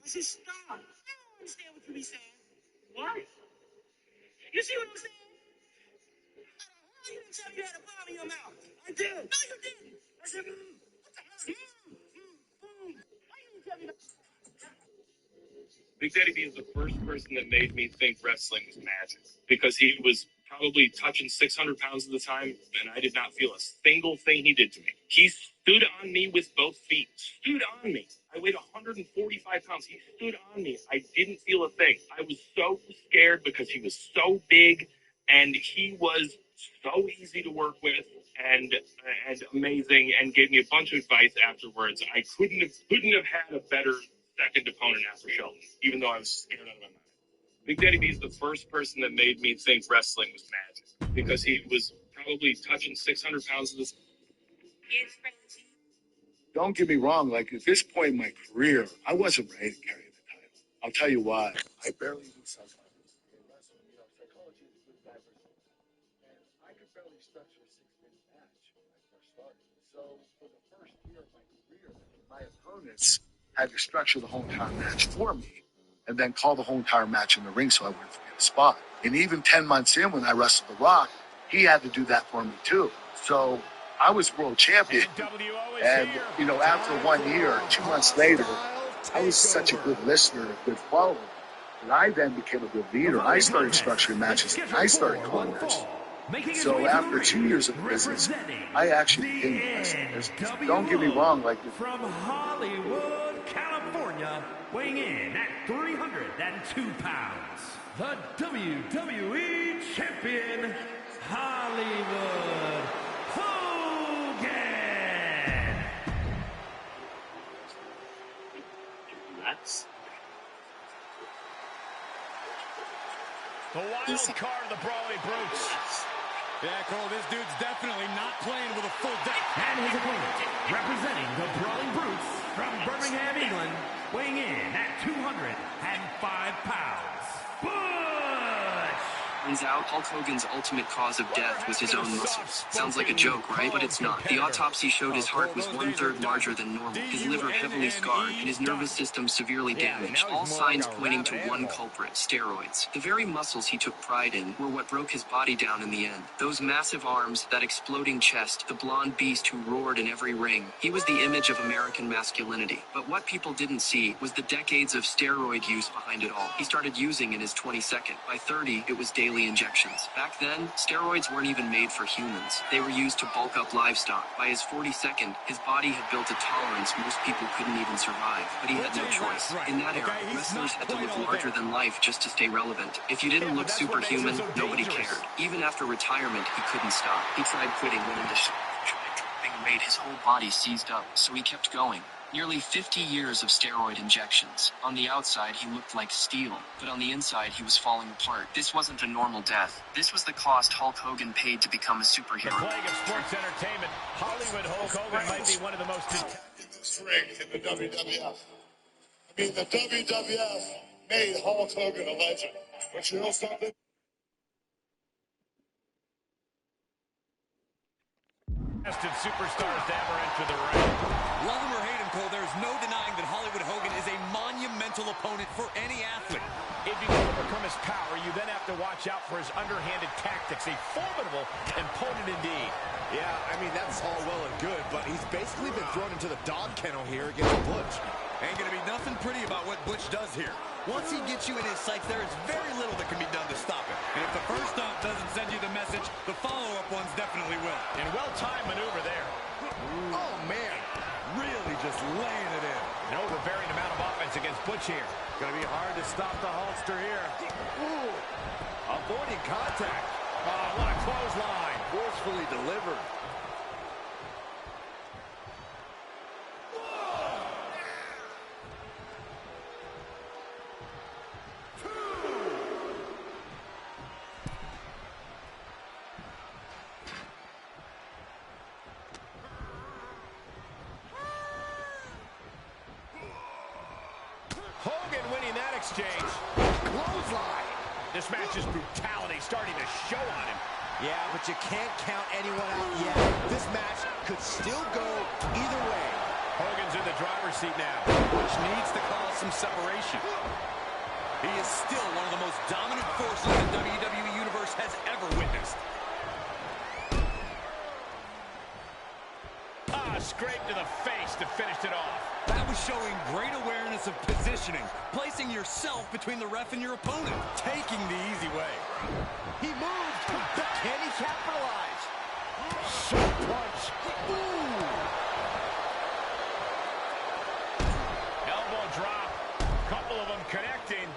I said stop. I don't understand what you be saying. What? You see what I'm saying? You didn't tell me you had a bomb in your mouth. I did. No, you didn't. I said, what the hell? Why you didn't tell me that? Big Daddy B is the first person that made me think wrestling was magic because he was probably touching 600 pounds at the time, and I did not feel a single thing he did to me. He stood on me with both feet. Stood on me. I weighed 145 pounds. He stood on me. I didn't feel a thing. I was so scared because he was so big, and he was so easy to work with and amazing, and gave me a bunch of advice afterwards. I couldn't have had a better second opponent after Shelton, even though I was scared out of my mind. Big Daddy B is the first person that made me think wrestling was magic because he was probably touching 600 pounds of this. Don't get me wrong, like at this point in my career, I wasn't ready to carry the title. I'll tell you why. I barely knew psychology. In wrestling, psychology is good diversity. And I could barely structure a 6-minute match when I first started. So for the first year of my career, my opponents had to structure the whole entire match for me and then call the whole entire match in the ring so I wouldn't forget a spot. And even 10 months in when I wrestled The Rock, he had to do that for me too. So I was world champion. And, after 1 year, 2 months later, I was such a good listener, a good follower, that I then became a good leader. I started structuring matches, and I started calling matches. So after 2 years of business, I actually became the best in business. Don't get me wrong, like from Hollywood, California, weighing in at 302 pounds, the WWE Champion, Hollywood Hogan. That's The wild card of the Brawling Brutes. Yeah, Cole, this dude's definitely not playing with a full deck. And his opponent, representing the Brawling Brutes from Birmingham, England, weighing in at 205 pounds, Butch! Turns out Hulk Hogan's ultimate cause of death was his own muscles. Sounds like a joke, right? But it's not. The autopsy showed his heart was 1/3 larger than normal, his liver heavily scarred, and his nervous system severely damaged. All signs pointing to one culprit, steroids. The very muscles he took pride in were what broke his body down in the end. Those massive arms, that exploding chest, the blonde beast who roared in every ring. He was the image of American masculinity. But what people didn't see was the decades of steroid use behind it all. He started using in his 22nd. By 30, it was daily injections. Back then, steroids weren't even made for humans. They were used to bulk up livestock. By his 42nd, his body had built a tolerance most people couldn't even survive. But he had no choice. In that era, wrestlers had to look larger than life just to stay relevant. If you didn't look superhuman, nobody cared. Even after retirement, he couldn't stop. He tried quitting, went into shock, tried dropping weight, his whole body seized up, so he kept going. Nearly 50 years of steroid injections. On the outside, he looked like steel, but on the inside, he was falling apart. This wasn't a normal death. This was the cost Hulk Hogan paid to become a superhero. The plague of sports entertainment, Hollywood Hulk Hogan might be one of the most... Strength in the WWF. I mean, the WWF made Hulk Hogan a legend. But you know something? Tested superstars to ever enter the ring. Love him or hate him, Cole, there's no denying that Hollywood Hogan is a monumental opponent for any athlete. If you can overcome his power, you then have to watch out for his underhanded tactics. A formidable opponent indeed. Yeah, I mean, that's all well and good, but he's basically been thrown into the dog kennel here against Butch. Ain't gonna be nothing pretty about what Butch does here. Once he gets you in his sights, there is very little that can be done to stop him. And if the first stomp doesn't send you the message, the follow-up ones definitely will. And well-timed maneuver there. Oh, man. Really just laying it in. An overbearing amount of offense against Butch here. Gonna be hard to stop the Hulkster here. Ooh. Avoiding contact. Oh, what a clothesline. Forcefully delivered. exchange. Clothesline. This match's brutality starting to show on him. Yeah, but you can't count anyone out yet. This match could still go either way. Hogan's in the driver's seat now. Which needs to cause some separation. He is still one of the most dominant forces the WWE Universe has ever witnessed. Scrape to the face to finish it off. That was showing great awareness of positioning, placing yourself between the ref and your opponent, taking the easy way. He moved, but can he capitalize? Shot punch. Ooh. Elbow drop. Couple of them connecting.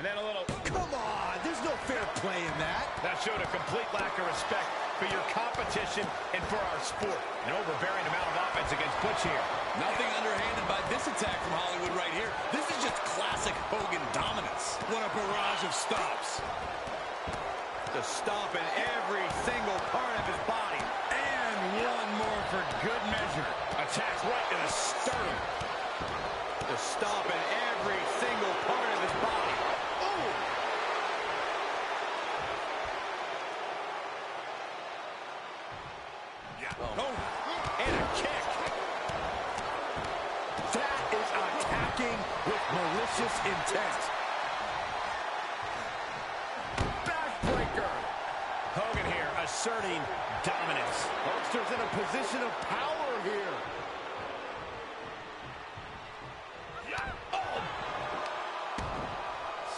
And then a little... Come on, there's no fair play in that. That showed a complete lack of respect for your competition and for our sport. An overbearing amount of offense against Butch here. Nothing underhanded by this attack from Hollywood right here. This is just classic Hogan dominance. What a barrage of stops. To stop in every single part of his body. And one more for good measure. Attack right to the sternum. To stop in every single part of his body. And a kick. That is attacking with malicious intent. Backbreaker. Hogan here asserting dominance. Hulkster's in a position of power here.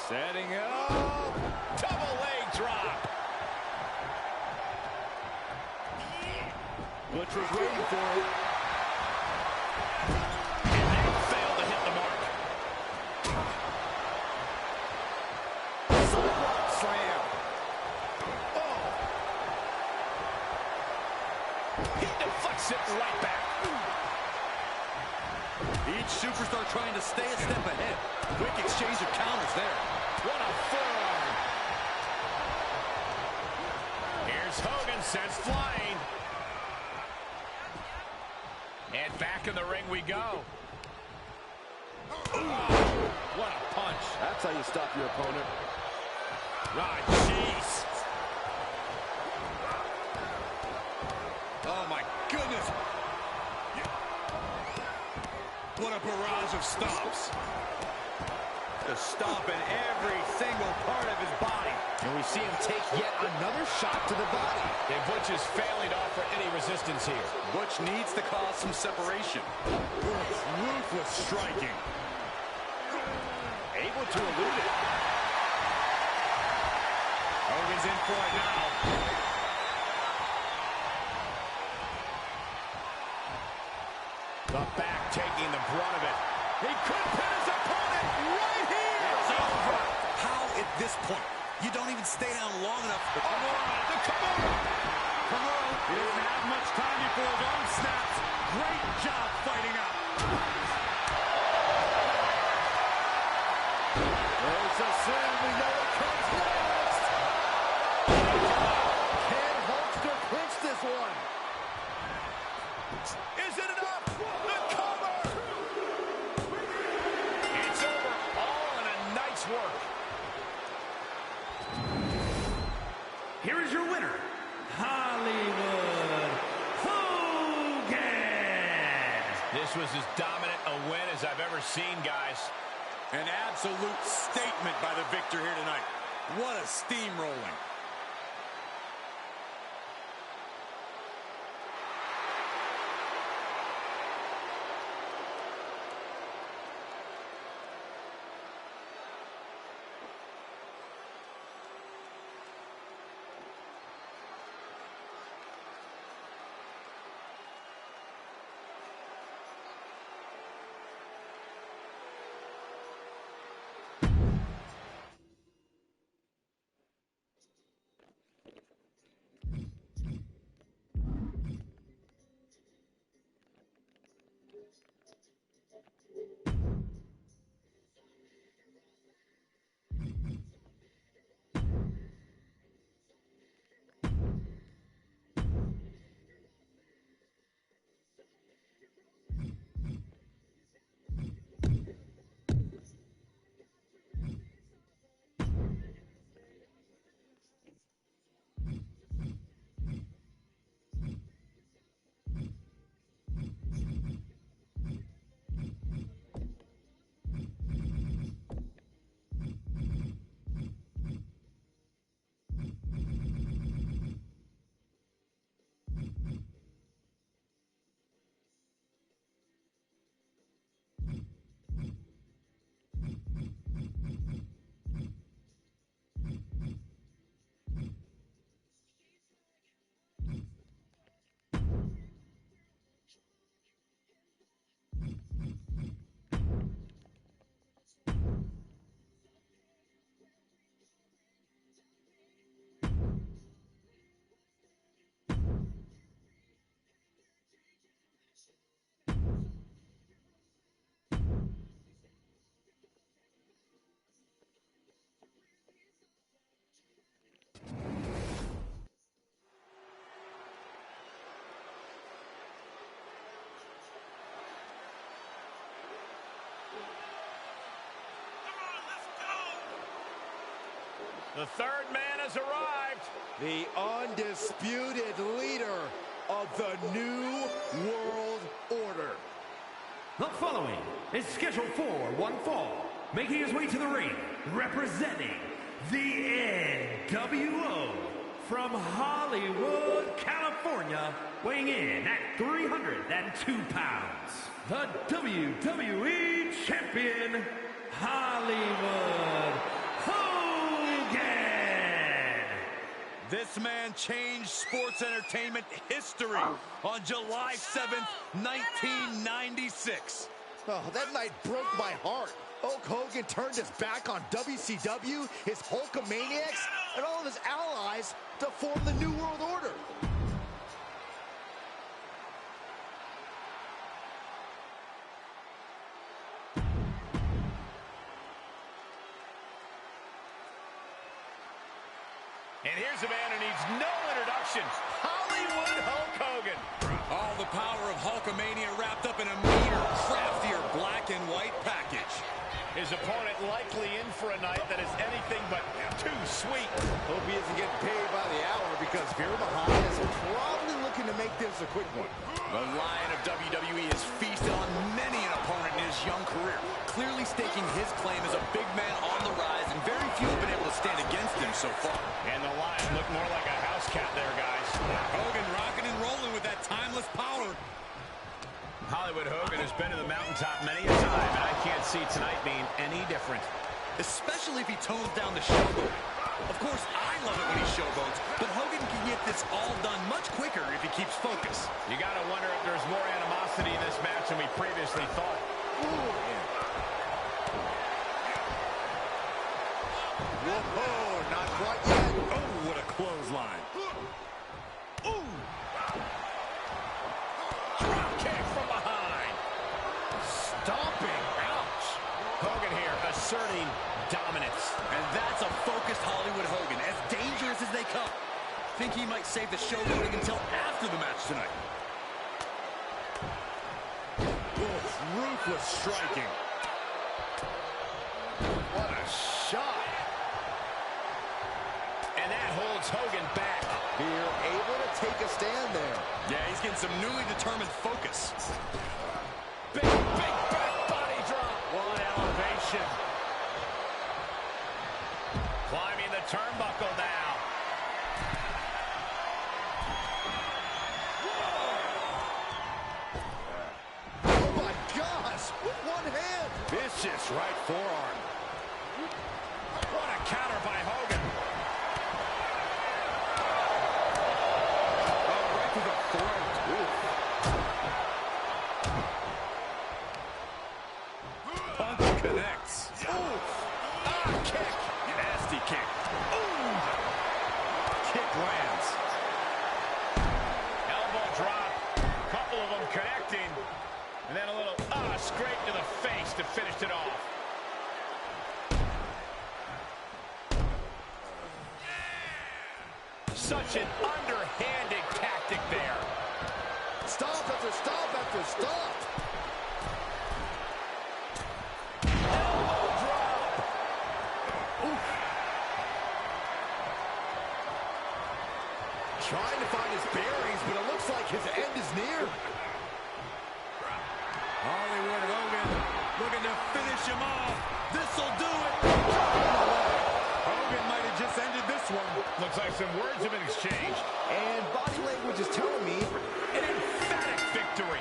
Setting up. Double leg drop. Butch was waiting for it. And they failed to hit the mark. Sidewalk slam. Oh. He deflects it right back. Each superstar trying to stay a step ahead. Quick exchange of counters there. What a forearm. Here's Hogan, sends flying. And back in the ring we go. Oh, what a punch. That's how you stop your opponent. Ah, jeez. Oh, my goodness. What a barrage of stops. To stop in every single part of his body. And we see him take yet another shot to the body. And Butch is failing to offer any resistance here. Butch needs to cause some separation. Ruthless striking. Able to elude it. Hogan's in for it now. The back taking the brunt of it. He could pin his opponent right here. It's over. How at this point? You don't even stay down long enough. Kimura, he doesn't have much time before his arm snaps. Great job fighting up. There's a slam. We know what comes next. Can Hulkster clinch this one? Is it enough? The cover. It's over. All in a night's work. Here is your winner, Hollywood Hogan. This was as dominant a win as I've ever seen, guys. An absolute statement by the victor here tonight. What a steamrolling. The third man has arrived. The undisputed leader of the New World Order. The following is scheduled for one fall, making his way to the ring, representing the NWO from Hollywood, California, weighing in at 302 pounds, the WWE Champion, Hollywood Hogan. This man changed sports entertainment history on July 7th, 1996. Oh, that night broke my heart. Hulk Hogan turned his back on WCW, his Hulkamaniacs, and all of his allies to form the New World Order. And here's a man who needs no introduction, Hollywood Hulk Hogan. All the power of Hulkamania wrapped up in a meaner, craftier black and white package. His opponent likely in for a night that is anything but too sweet. Hope he isn't getting paid by the hour because Veer Mahaan is probably looking to make this a quick one. The Lion of WWE has feasted on many an opponent in his young career, clearly staking his claim as a big man on the rise, and very few have been able to stand against him so far. And the Lion looked more like a house cat there, guys. Hogan rocking and rolling with that timeless power. Hollywood Hogan has been to the mountaintop many a time, and I can't see tonight being any different. Especially if he tones down the showboat. Of course, I love it when he showboats, but Hogan can get this all done much quicker if he keeps focus. You gotta wonder if there's more animosity in this match than we previously thought. Whoa, not quite yet. Oh, what a clothesline. Ooh! Drop kick from behind. Stomping. Ouch. Hogan here asserting dominance. And that's a focused Hollywood Hogan, as dangerous as they come. Think he might save the showboating until after the match tonight. Ruthless striking. What a shot. And that holds Hogan back. Veer able to take a stand there. Yeah, he's getting some newly determined focus. Big back body drop. What elevation. Climbing the turnbuckle now. Oh my gosh, with one hand. Vicious right forearm. What a counter by Hogan. Oh, right to the throat. Punch connects. Kick. Nasty kick. Kick lands. Elbow drop. Couple of them connecting. And then a little scrape to the face to finish it off. Such an underhanded tactic there. Stop after stop after stop. Elbow drop. Oof. Trying to find his bearings, but it looks like his end is near. Hollywood Hogan looking to finish him off. This'll do it. Hogan might have just ended this one. Looks like some words have been exchanged. And body language is telling me An emphatic victory.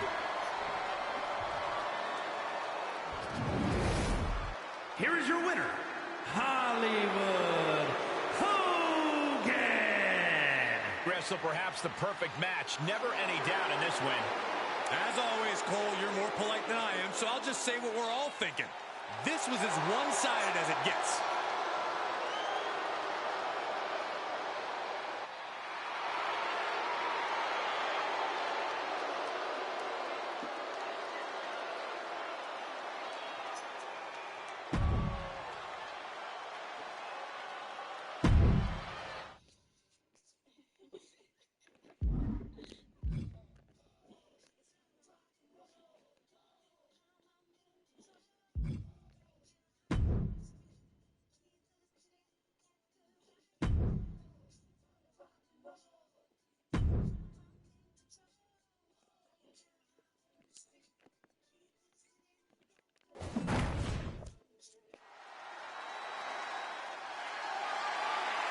Here is your winner, Hollywood Hogan. Wrestle perhaps the perfect match. Never any doubt in this win. As always, Cole, you're more polite than I am, so I'll just say what we're all thinking. This was as one-sided as it gets.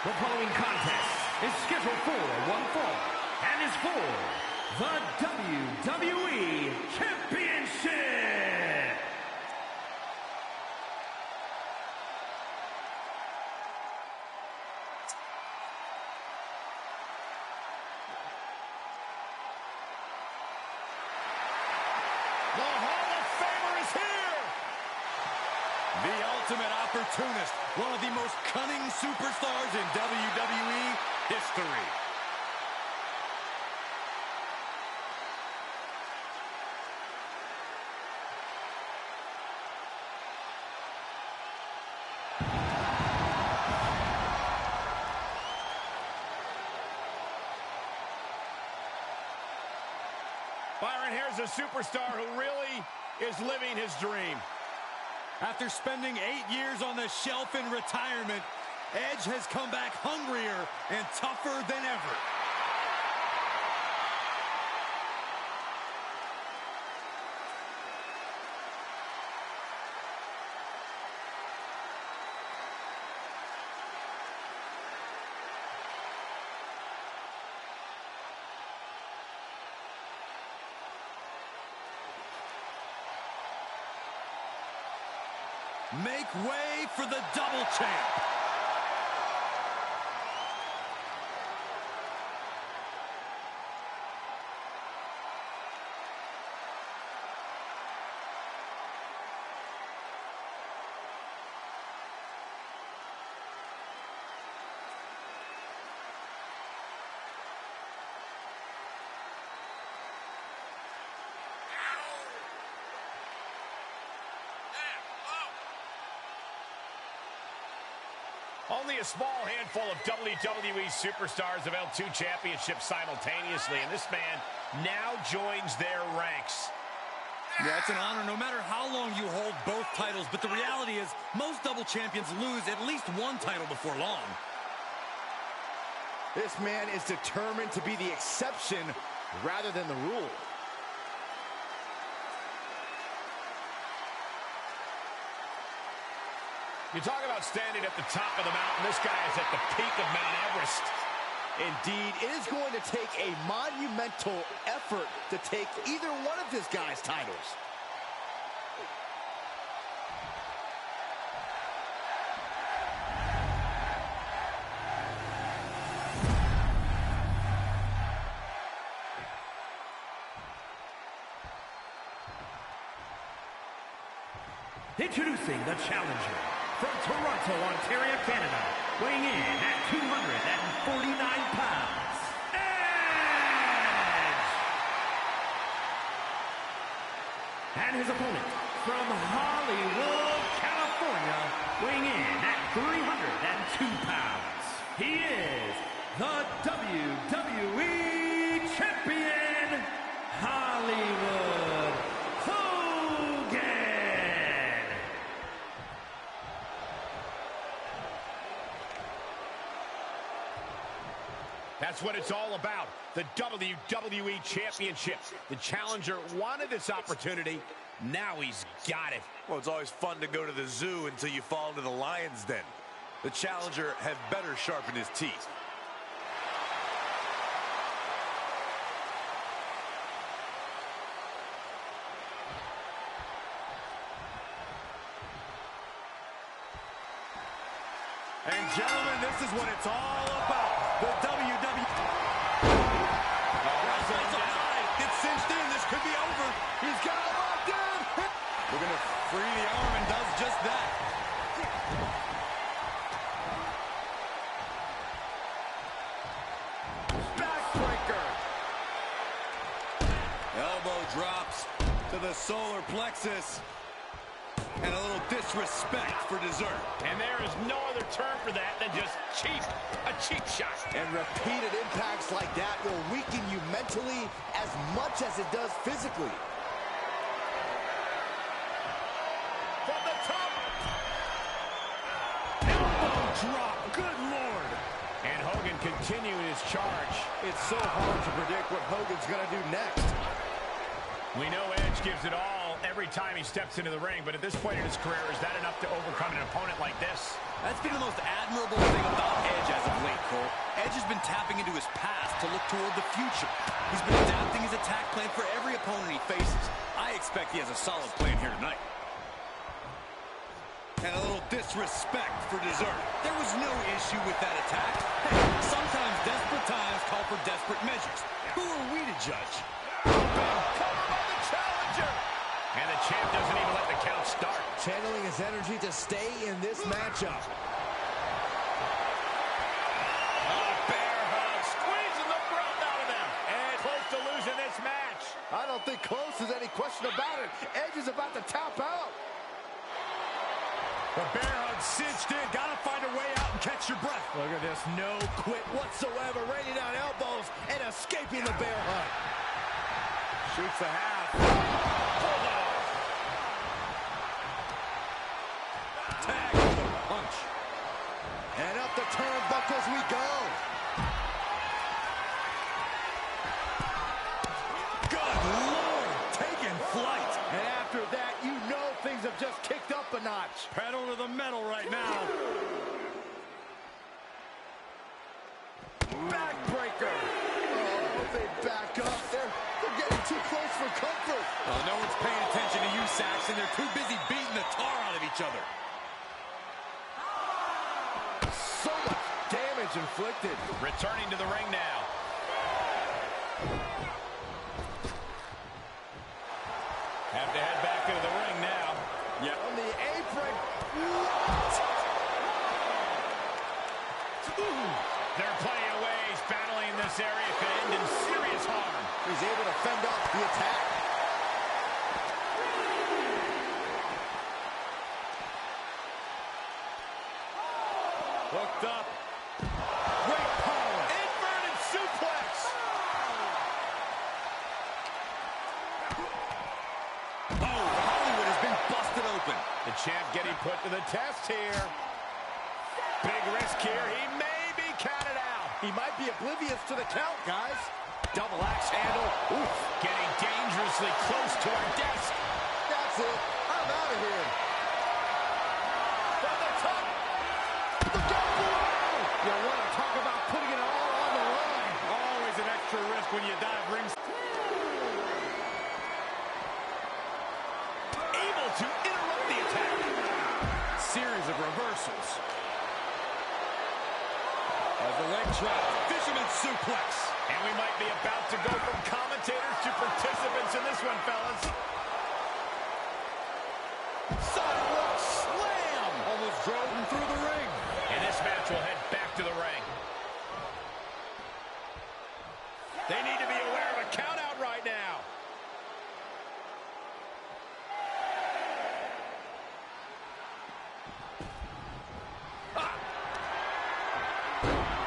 The following contest is scheduled for one fall and is for the WWE Championship. The Hall of Famer is here! The ultimate opportunist, one of the most cunning superstars in WWE history. Byron, here's a superstar who really is living his dream. After spending 8 years on the shelf in retirement, Edge has come back hungrier and tougher than ever. Make way for the double champ. Only a small handful of WWE superstars have held 2 championships simultaneously, and this man now joins their ranks. Yeah, it's an honor no matter how long you hold both titles, but the reality is most double champions lose at least one title before long. This man is determined to be the exception rather than the rule. You talk about standing at the top of the mountain. This guy is at the peak of Mount Everest. Indeed, it is going to take a monumental effort to take either one of this guy's titles. Introducing the challenger from Toronto, Ontario, Canada, weighing in at 249 pounds, Edge! And his opponent from Hollywood, California, weighing in at 302 pounds, he is the WWE Champion, Hollywood Hogan! That's what it's all about, the WWE Championship. The challenger wanted this opportunity. Now he's got it. Well, it's always fun to go to the zoo until you fall into the lion's den. The challenger had better sharpen his teeth. And gentlemen, this is what it's all about. The WWE. It's cinched in. This could be over. He's got it locked in. We're going to free the arm and does just that. Backbreaker. Elbow drops to the solar plexus. And a little disrespect for dessert. And there is no other term for that than just cheap. A cheap shot. And repeated impacts like that will weaken you mentally as much as it does physically. From the top. Elbow drop. Good Lord. And Hogan continuing his charge. It's so hard to predict what Hogan's going to do next. We know Edge gives it all every time he steps into the ring, but at this point in his career, is that enough to overcome an opponent like this? That's been the most admirable thing about Edge as of tapping into his past to look toward the future. He's been adapting his attack plan for every opponent he faces. I expect he has a solid plan here tonight. And a little disrespect for dessert. There was no issue with that attack. Hey, sometimes desperate times call for desperate measures. Who are we to judge? Cover by the challenger. And the champ doesn't even let the count start. Channeling his energy to stay in this matchup. Bear hug, squeezing the breath out of them. And close to losing this match. I don't think close is any question about it. Edge is about to tap out. The bear hug cinched in. Gotta find a way out and catch your breath. Look at this. No quit whatsoever. Raining down elbows and escaping the bear hug. Shoots a half. Tag with a punch. And up the turnbuckles we go. Good Lord, taking flight. And after that, you know things have just kicked up a notch. Pedal to the metal right now. Backbreaker. Oh, they back up. They're getting too close for comfort. Oh, no one's paying attention to you, Saxton. They're too busy beating the tar out of each other. So much damage inflicted. Returning to the ring now. Have to head back into the ring now. Yeah. On the apron. There are plenty of ways battling in this area could end in serious harm. He's able to fend off the attack. Hooked up. Great power. Inverted suplex. Oh, Hollywood has been busted open. The champ getting put to the test here. Big risk here. He may be counted out. He might be oblivious to the count, guys. Double axe handle. Oof. Getting dangerously close to our desk. That's it. I'm out of here. From the top. Look out below. You want to talk about putting it all on the line. Always an extra risk when you dive rings. Able to interrupt the attack. Series of reversals. As the leg trap, fisherman suplex. And we might be about to go from commentators to participants in this one, fellas. Sidewalk slam. Almost drove him through the ring. And this match will head back to the ring. They need to be aware of a count out right now.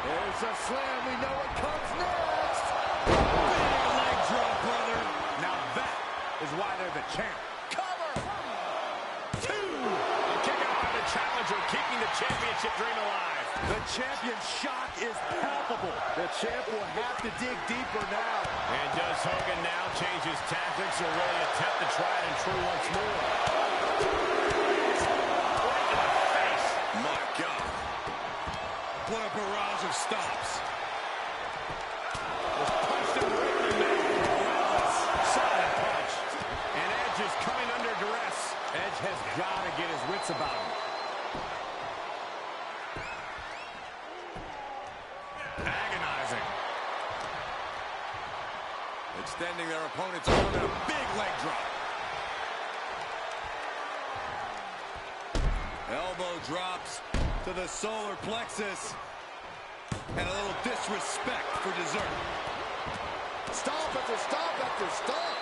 There's a slam. We know what comes next. Big leg drop, brother. Now that is why they're the champ. Cover. 2. A kick out by the challenger, keeping the championship dream alive. The champion's shock is palpable. The champ will have to dig deeper now. And does Hogan now change his tactics or really attempt to try and true once more? Right to the face. My God. What a barrage of stops. Was punched him right in the neck. Solid punch. And Edge is coming under duress. Edge has got to get his wits about him. Agonizing. Extending their opponent's arm in a big leg drop. Elbow drops to the solar plexus. And a little disrespect for dessert. Stomp after stomp after stomp.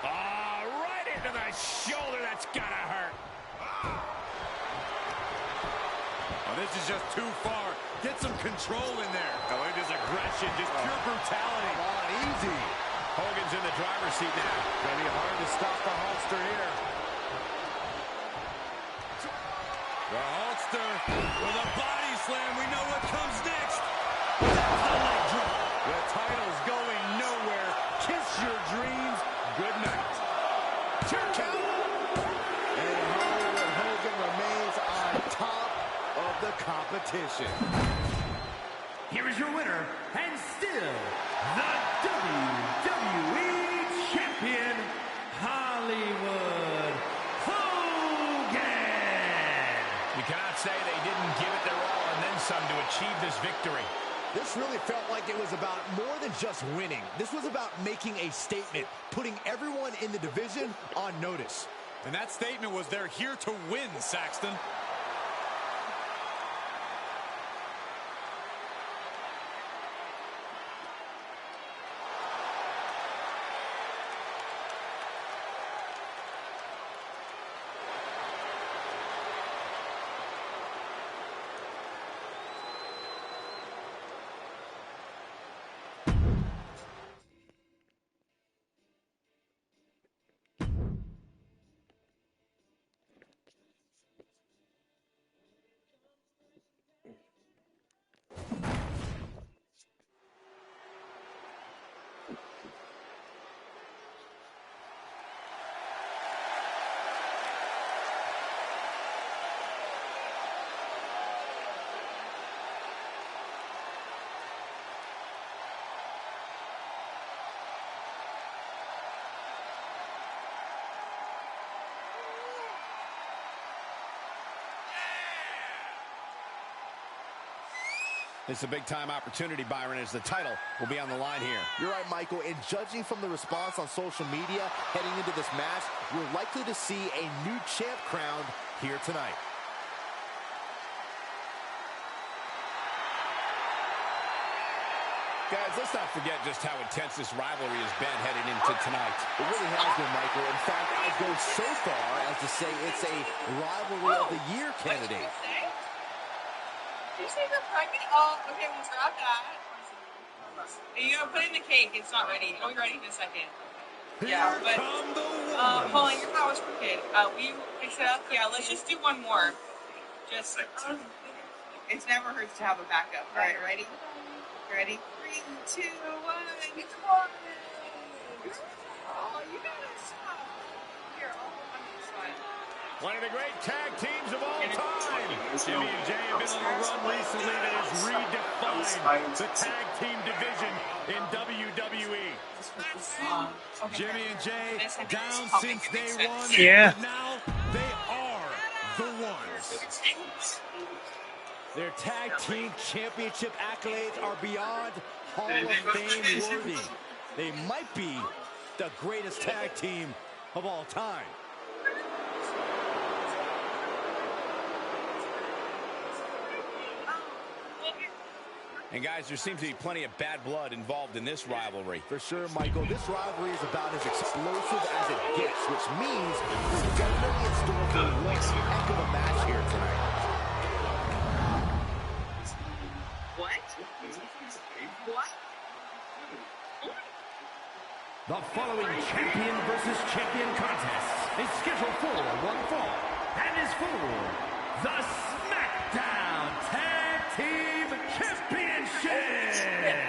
Right into the shoulder. That's gotta hurt. Oh, this is just too far. Get some control in there. Oh, it is aggression, just pure brutality. Come on, easy. Hogan's in the driver's seat now. Gonna be hard to stop the Hulkster here. The Hulkster with a body slam. We know what comes next. That's the leg drop. The title's going nowhere. Kiss your dreams. Good night. 2 count. And Hollywood Hogan remains on top of the competition. Here is your winner, and still the WWE Champion, Hollywood Hogan. You cannot say they didn't give it their all and then some to achieve this victory. This really felt like it was about more than just winning. This was about making a statement, putting everyone in the division on notice. And that statement was they're here to win, Saxton. It's a big-time opportunity, Byron, as the title will be on the line here. You're right, Michael, and judging from the response on social media heading into this match, we're likely to see a new champ crowned here tonight. Guys, let's not forget just how intense this rivalry has been heading into tonight. It really has been, Michael. In fact, I'd go so far as to say it's a rivalry of the year candidate. Did you say you're pregnant? Oh, okay, we'll drop that. You gotta put it in the cake. It's not ready. It'll be ready in a second. Yeah, but hold on, your power's crooked. Will you fix it up? Yeah, let's just do one more. Just it's never hurts to have a backup. All right, ready? Ready? 3, 2, 1. It's one. Oh, you gotta stop. Here, I'll hold on to this one. One of the great tag teams of all time. Jimmy and Jay have been on a run recently that has redefined the tag team division in WWE. Jimmy and Jay down since day one. Yeah. But now they are the ones. Their tag team championship accolades are beyond Hall of Fame worthy. They might be the greatest tag team of all time. And guys, there seems to be plenty of bad blood involved in this rivalry. For sure, Michael, this rivalry is about as explosive as it gets, which means we're definitely in store for one heck of a match here tonight. What? What? The following champion versus champion contest is scheduled for one fall and is for the SmackDown Tag Team Championship.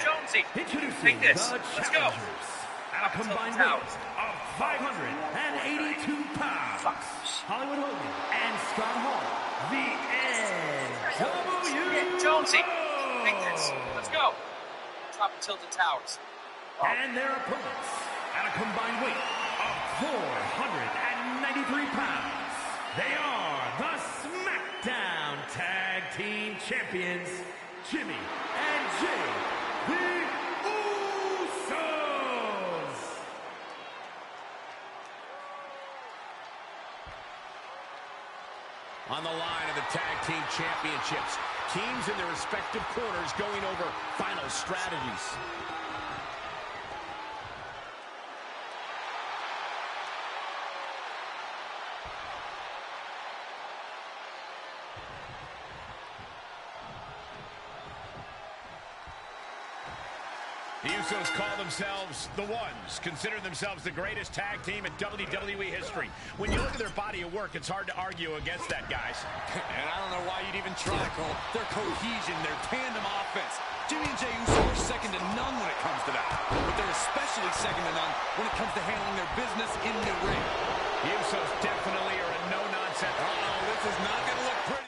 Jonesy, introducing take this. the Let's go. challengers at a combined weight of 582 pounds. Hollywood Hogan and Scott Hall, the NWO. Jonesy, take this. Let's go. Drop the Tilted Towers. And their opponents at a combined weight of 493 pounds. They are the SmackDown Tag Team Champions, Jimmy and Jay, the Usos. On the line of the Tag Team Championships, teams in their respective corners going over final strategies. The Usos call themselves the Ones, consider themselves the greatest tag team in WWE history. When you look at their body of work, it's hard to argue against that, guys. And I don't know why you'd even try, Cole. Their cohesion, their tandem offense. Jimmy and Jay Uso are second to none when it comes to that. But they're especially second to none when it comes to handling their business in the ring. The Usos definitely are a no-nonsense. Uh-oh, this is not going to look pretty.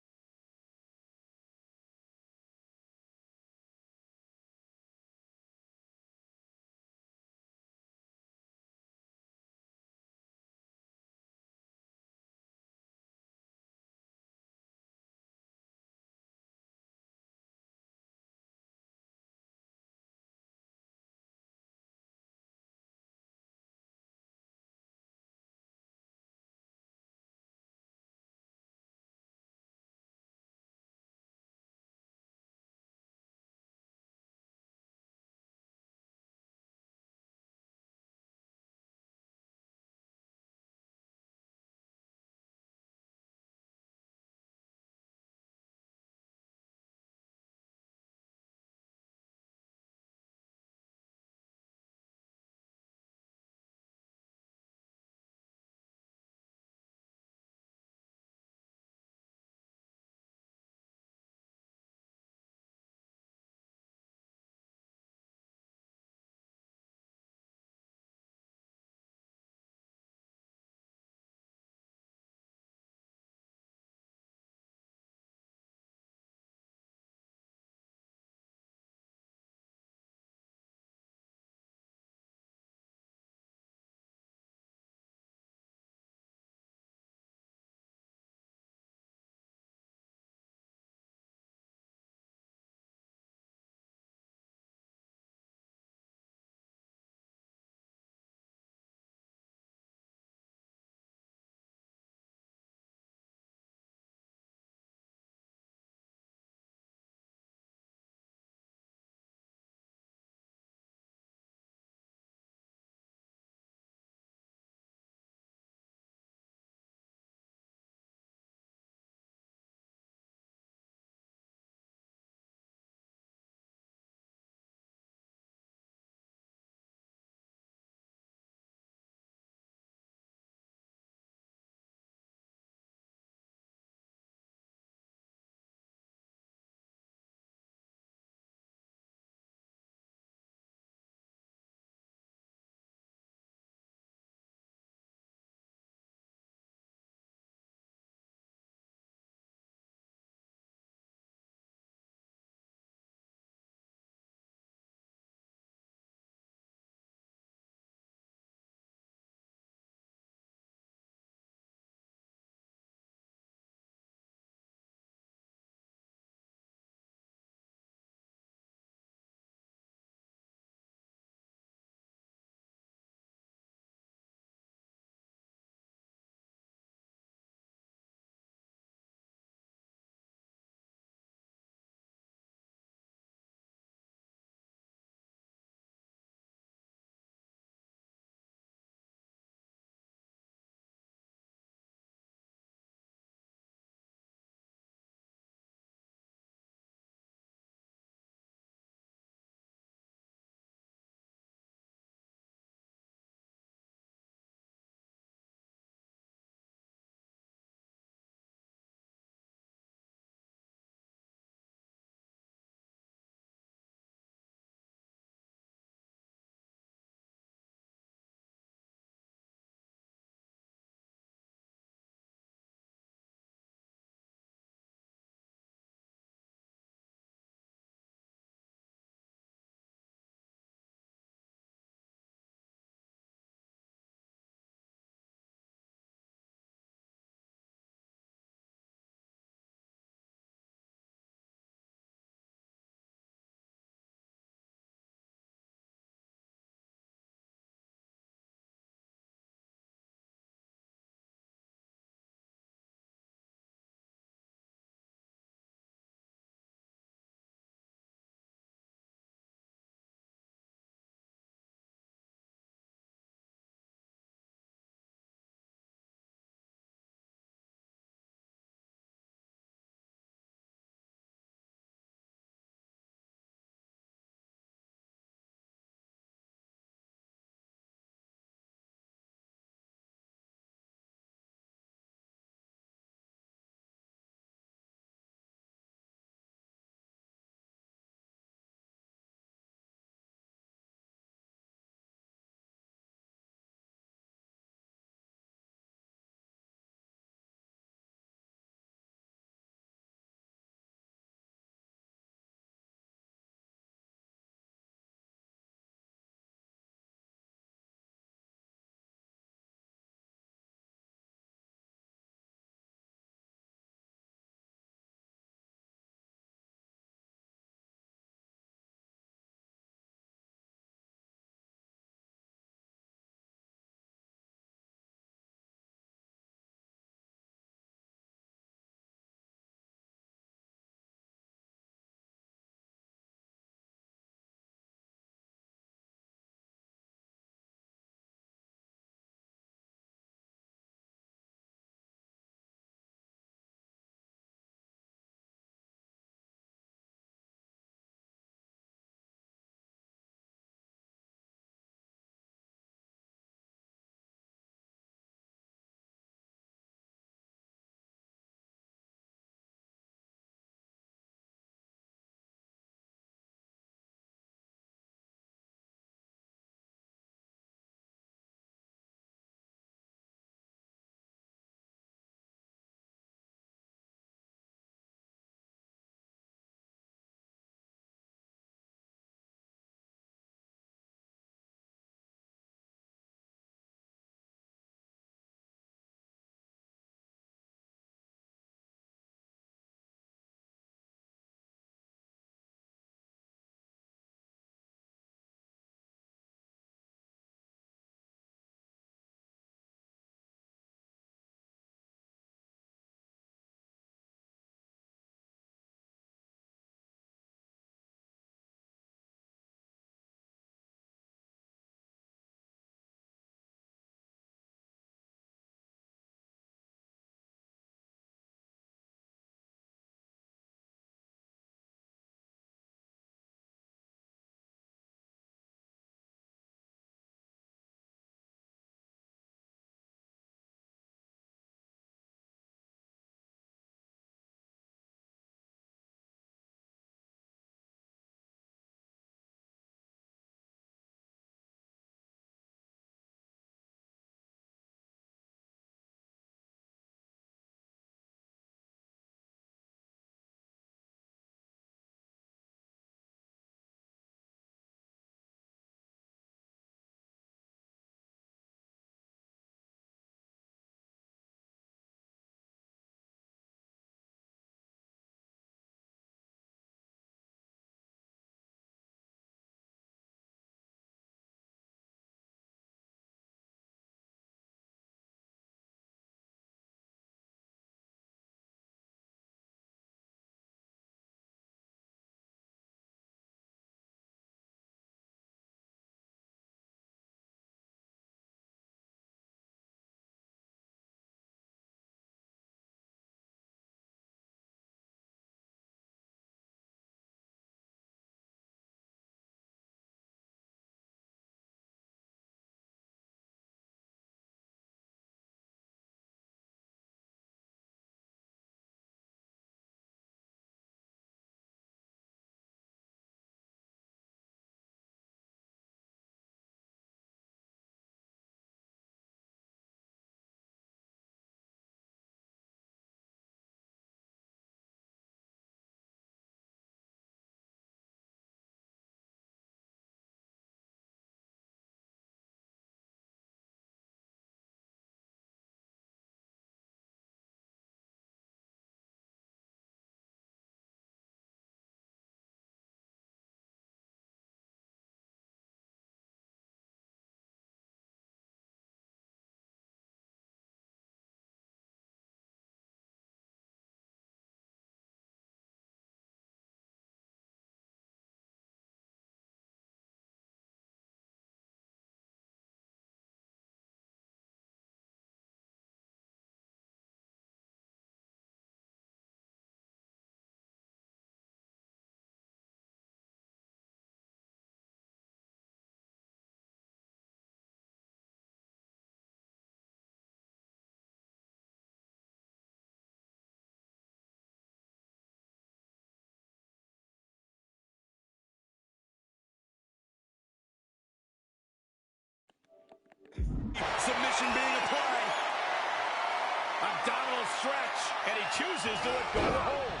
stretch, and he chooses to let go of the hold.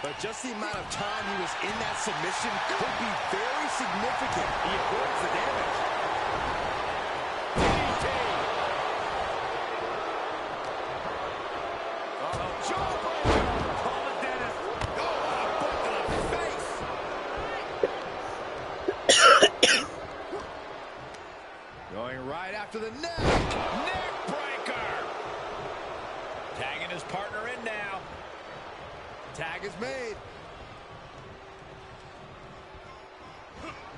But just the amount of time he was in that submission could be very significant. He avoids the damage. DDT. Jawbreaker. Call it, Dennis. Oh, what a foot to the face. Going right after the neck. Neck breaker. Tagging his partner in now. Tag is made.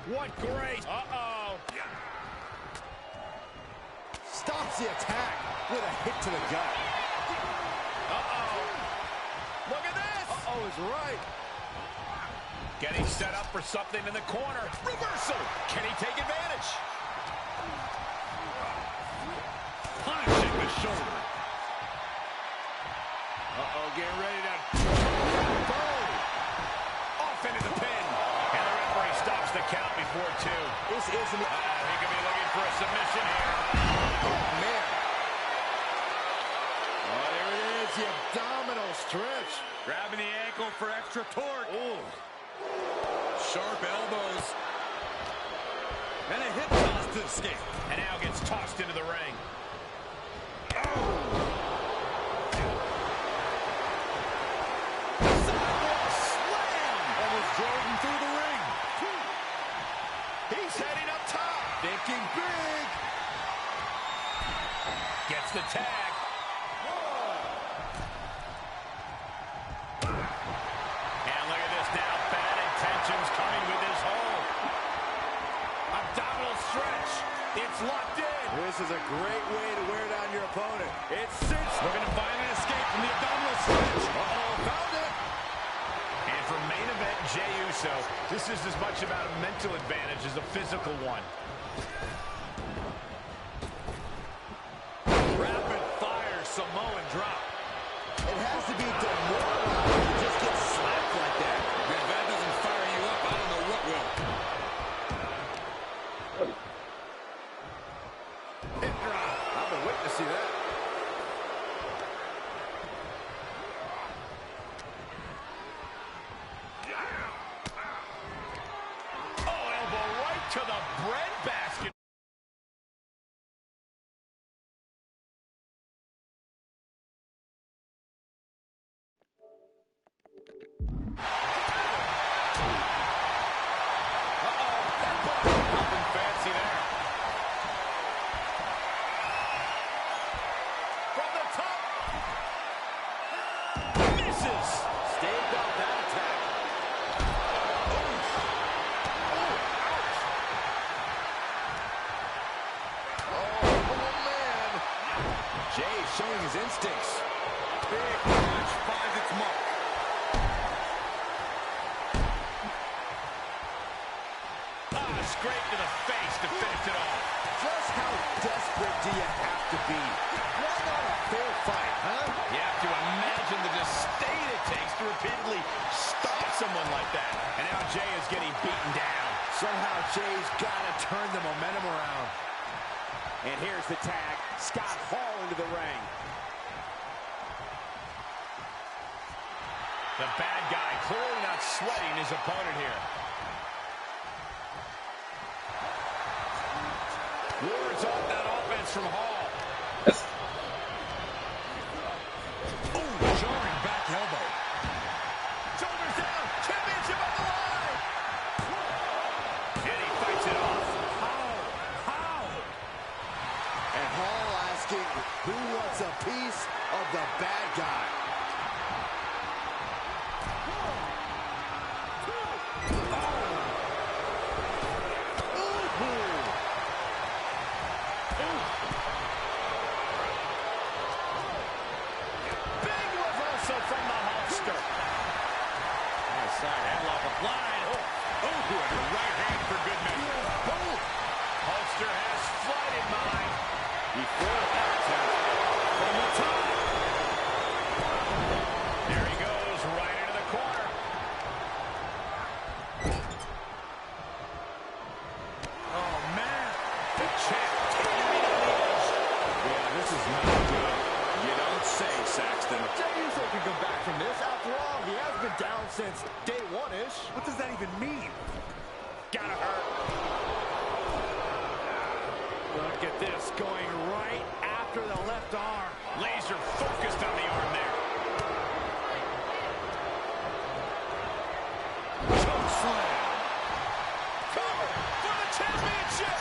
What grace. Uh-oh. Stops the attack with a hit to the gut. Uh-oh. Look at this. Uh-oh is right. Getting set up for something in the corner. Reversal. Can he take advantage? Punishing the shoulder. Uh-oh, getting ready to... Boom. Off into the pin. And the referee stops the count before 2. This isn't... He could be looking for a submission here. Oh, man. Oh, there it is, the abdominal stretch. Grabbing the ankle for extra torque. Ooh. Sharp elbows. And a hip toss to escape. And now gets tossed into the ring. Jordan through the ring. He's heading up top. Thinking big. Gets the tag. And look at this now. Bad intentions coming with his hold. Abdominal stretch. It's locked in. This is a great way to wear down your opponent. It sits. Looking to finally escape from the abdominal stretch. Uh-oh, found it. And for main event Jey Uso, this is as much about a mental advantage as a physical one. Rapid fire Samoan drop. It has to be demoralizing to just get slapped like that. If that doesn't fire you up, I don't know what will. Hip drop. I've been waiting to see that. To the breadbasket. Nothing fancy there. From the top. Misses. Staved off that attack. Jey showing his instincts. Big punch finds its mark. Straight to the face to finish it off. Just how desperate do you have to be? Why not a fair fight, huh? You have to imagine the disdain it takes to repeatedly stop someone like that. And now Jey is getting beaten down. Somehow Jey's got to turn the momentum around. And here's the tag. Scott Hall into the ring. The bad guy clearly not sweating his opponent here. Words off that offense from Hall. Oh, jarring back elbow. Shoulders down. Championship on the line. And he fights it off. How? And Hall asking who wants a piece of the bad guy. Saxton. Jey Uso can come back from this. After all, he has been down since day one-ish. What does that even mean? Gotta hurt. Look at this, going right after the left arm. Laser focused on the arm there. Choke slam. Cover for the championship.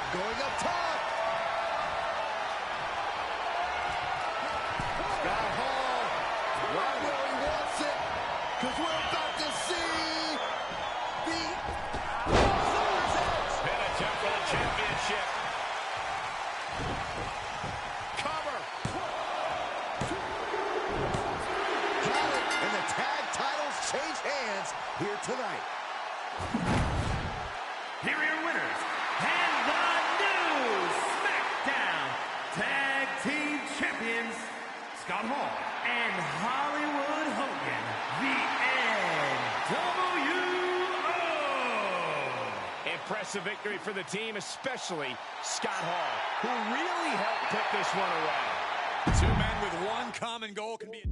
Going up top. Scott Hall, right where he wants it, because we're about to see the Loser's Edge. Pin attempt for the championship. Cover. Got it, and the tag titles change hands here tonight. Here are your winners, and the new SmackDown Tag Team Champions, Scott Hall and Hollywood Hogan, the NWO. Impressive victory for the team, especially Scott Hall, who really helped put this one away. Two men with one common goal can be...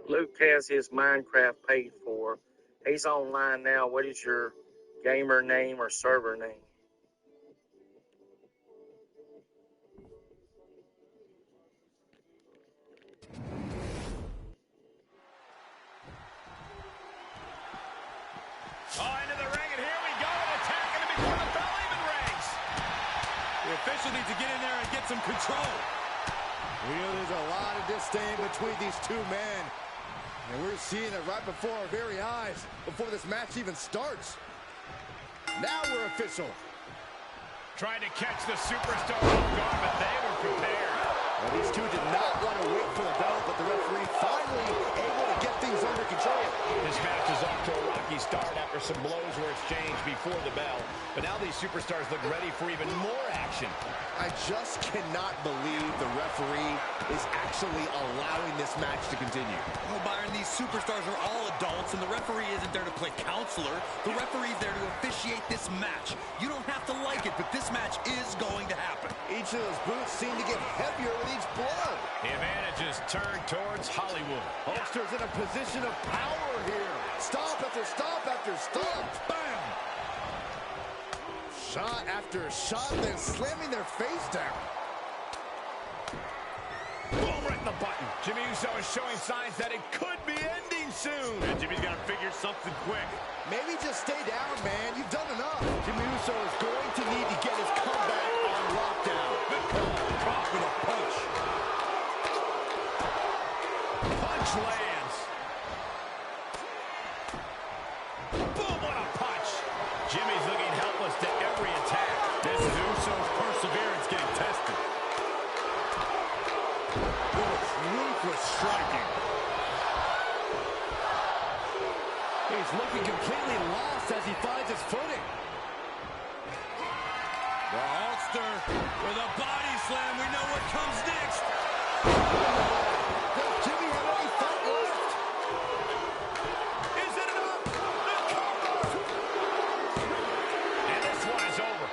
Luke has his Minecraft paid for. He's online now. What is your gamer name or server name? Oh, into the ring, and here we go. An attack in before the bell even rings. The official needs to get in there and get some control. We know there's a lot of disdain between these two men. And we're seeing it right before our very eyes, before this match even starts. Now we're official. Trying to catch the superstar off guard, but they were prepared. Well, these two did not want to wait for the bell, but the referee finally able to get things under control. This match is off to a rocky start after some blows were exchanged before the bell. But now these superstars look ready for even more action. I just cannot believe the referee is actually allowing this match to continue. Well, Byron, these superstars are all adults, and the referee isn't there to play counselor. The referee's there to officiate this match. You don't have to like it, but this match is going to happen. Each of those boots seem to get heavier with each blow. The advantage is turned towards Hollywood. Hulkster's in a position of power here. Stomp after stomp after stomp. Bam! Shot after shot, then slamming their face down. Boom, right in the button. Jimmy Uso is showing signs that it could be ending soon. And Jimmy's got to figure something quick. Maybe just stay down, man. You've done enough. Jimmy Uso is going to need to get his comeback on lockdown. Caught with a punch. Punch lands. Boom, what a punch. Jimmy's looking helpless to every attack. This is Uso's perseverance getting tested. Ruthless striking. He's looking completely lost as he finds his footing. The Hulkster with a body slam. We know what comes next. Does Jimmy have any fight left? Is it enough? The cover! And this one is over.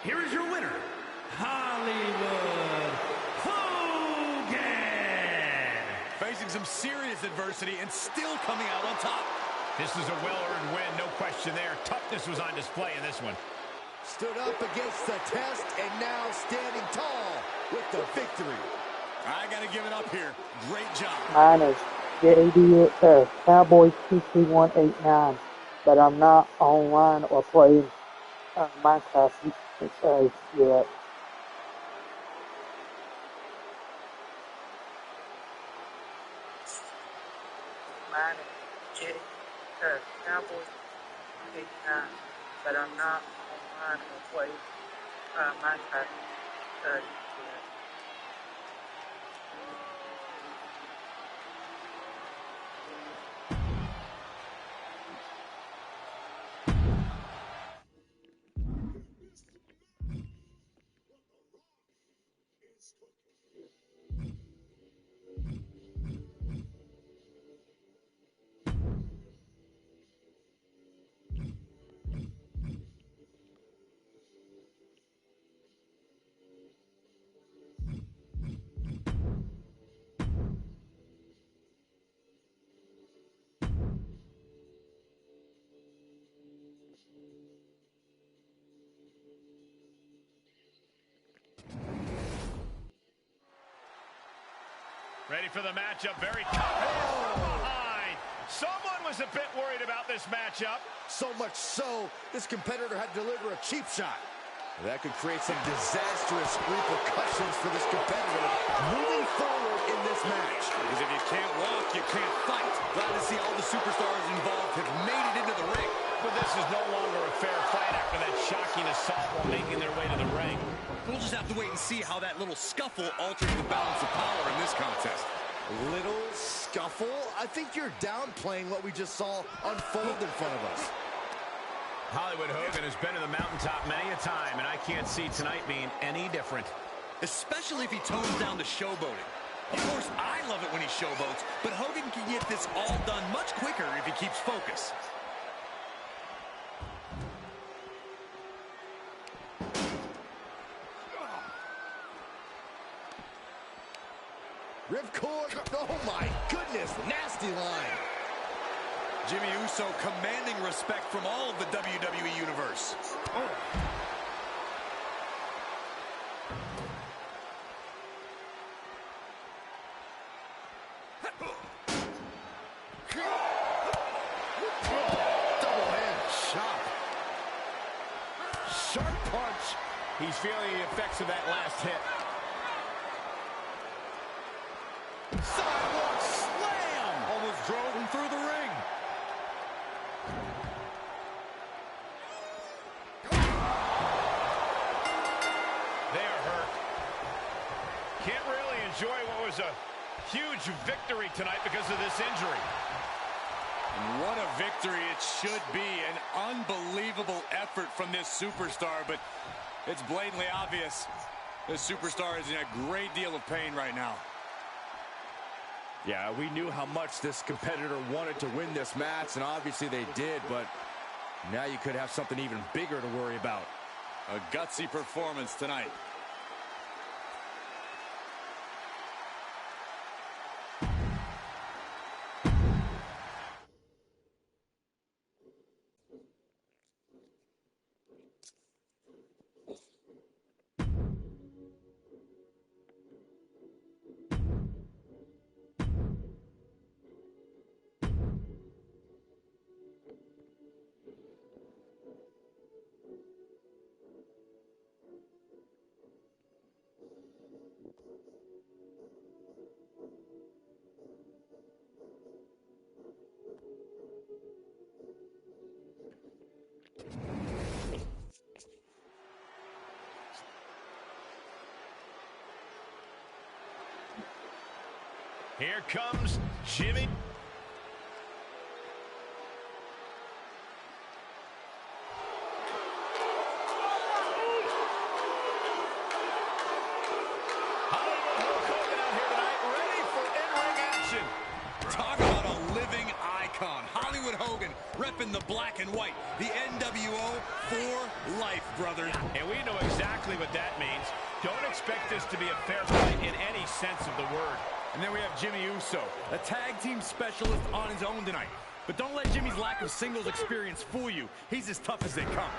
Here is your winner, Hollywood Hogan. Facing some serious adversity and still coming out on top. This is a well-earned win, no question there. Toughness was on display in this one. Stood up against the test and now standing tall with the victory. I got to give it up here. Great job. Mine is Cowboy2k23 but I'm not online or playing Minecraft yet. Cowboys 89, but I'm not online on Wwe Minecraft. Ready for the matchup, very confident from behind. Someone was a bit worried about this matchup. So much so, this competitor had to deliver a cheap shot. That could create some disastrous repercussions for this competitor moving forward in this match. Because if you can't walk, you can't fight. Glad to see all the superstars involved have made it into the ring. But this is no longer a fair fight after that shocking assault while making their way to the ring. We'll just have to wait and see how that little scuffle alters the balance of power in this contest. Little scuffle? I think you're downplaying what we just saw unfold in front of us. Hollywood Hogan has been to the mountaintop many a time, and I can't see tonight being any different. Especially if he tones down the showboating. Of course, I love it when he showboats, but Hogan can get this all done much quicker if he keeps focus. Ripcord, oh my goodness, nasty line. Jimmy Uso commanding respect from all of the WWE Universe. Oh. Double hand shot. Sharp punch. He's feeling the effects of that last hit. Sidewalk slam! Almost drove him through the ring. They are hurt. Can't really enjoy what was a huge victory tonight because of this injury. What a victory it should be. An unbelievable effort from this superstar, but it's blatantly obvious this superstar is in a great deal of pain right now. Yeah, we knew how much this competitor wanted to win this match, and obviously they did, but now you could have something even bigger to worry about. A gutsy performance tonight. Here comes Jimmy. Talk about a living icon. Hollywood Hogan repping the black and white. The NWO for life, brother. And we know exactly what that means. Don't expect this to be a fair fight in any sense of the word. And then we have Jimmy Uso, a tag team specialist on his own tonight. But don't let Jimmy's lack of singles experience fool you. He's as tough as they come.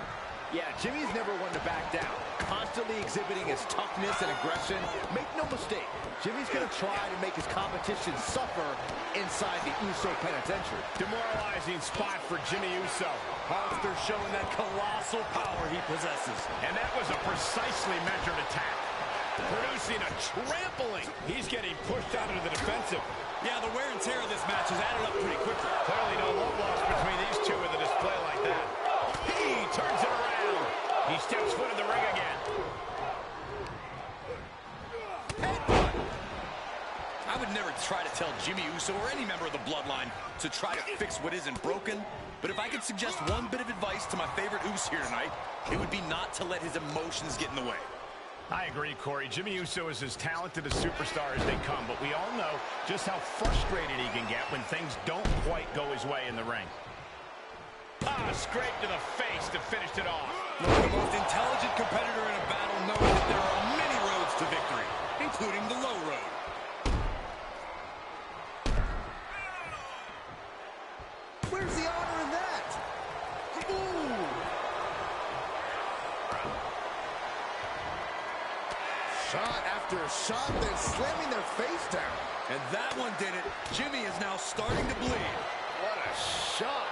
Yeah, Jimmy's never one to back down. Constantly exhibiting his toughness and aggression. Make no mistake, Jimmy's going to try to make his competition suffer inside the Uso penitentiary. Demoralizing spot for Jimmy Uso. Monster showing that colossal power he possesses. And that was a precisely measured attack. producing a trampling. He's getting pushed out into the defensive. Yeah, the wear and tear of this match has added up pretty quickly. Clearly no love lost between these two with a display like that. He turns it around. He steps foot in the ring again. I would never try to tell Jimmy Uso or any member of the Bloodline to try to fix what isn't broken. But if I could suggest one bit of advice to my favorite Uso here tonight, it would be not to let his emotions get in the way. I agree, Corey. Jimmy Uso is as talented a superstar as they come, but we all know just how frustrated he can get when things don't quite go his way in the ring. Scrape to the face to finish it off. Look, the most intelligent competitor in a battle knows that there are many roads to victory, including the low road. Where's the honor in that? Ooh. Shot after shot, then slamming their face down. And that one did it. Jimmy is now starting to bleed. What a shot.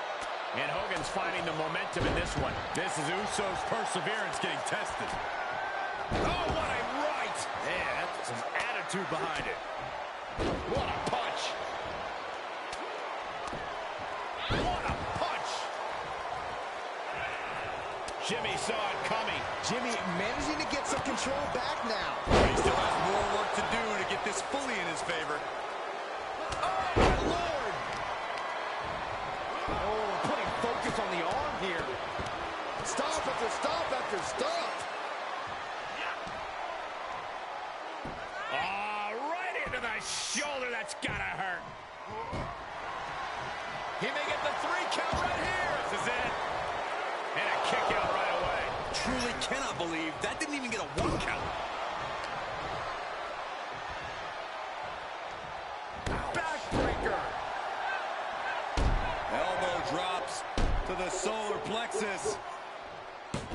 And Hogan's finding the momentum in this one. This is Uso's perseverance getting tested. Oh, what a right. Man, that's some attitude behind it. What a punch. What a punch. Jimmy saw it coming. Jimmy managing to get some control back now. He still has more work to do to get this fully in his favor. Oh, my Lord. Oh, putting focus on the arm here. Stop after stop after stop. Right into the shoulder. That's gotta hurt. He may get the 3 count right here. This is it. And a kick out right away. Truly cannot believe that didn't even get a 1 count. Backbreaker. Elbow drops to the solar plexus.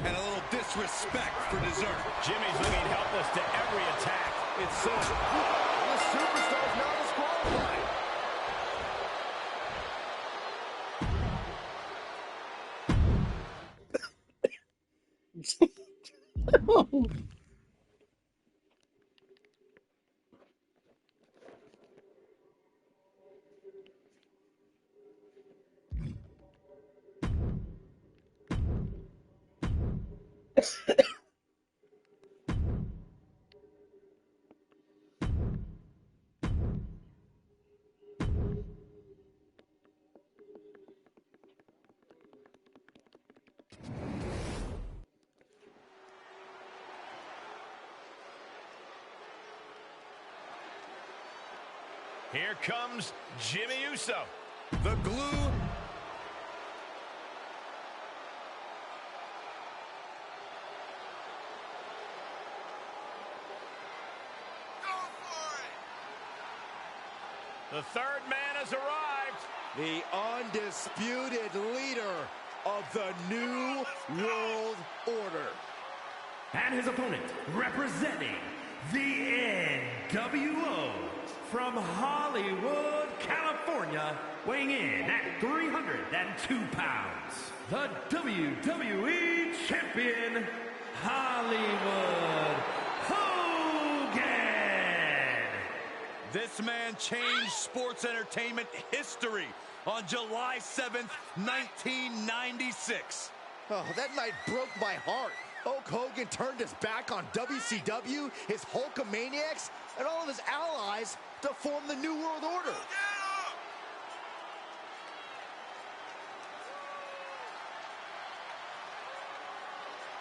And a little disrespect for dessert. Jimmy's looking helpless to every attack. It's so. The superstar is now disqualified. Here comes Jimmy Uso. The glue. The third man has arrived. The undisputed leader of the New World Order. And his opponent, representing the NWO from Hollywood, California, weighing in at 302 pounds, the WWE Champion, Hollywood Hogan. This man changed sports entertainment history on July 7th, 1996. Oh, that night broke my heart. Hulk Hogan turned his back on WCW, his Hulkamaniacs, and all of his allies to form the New World Order.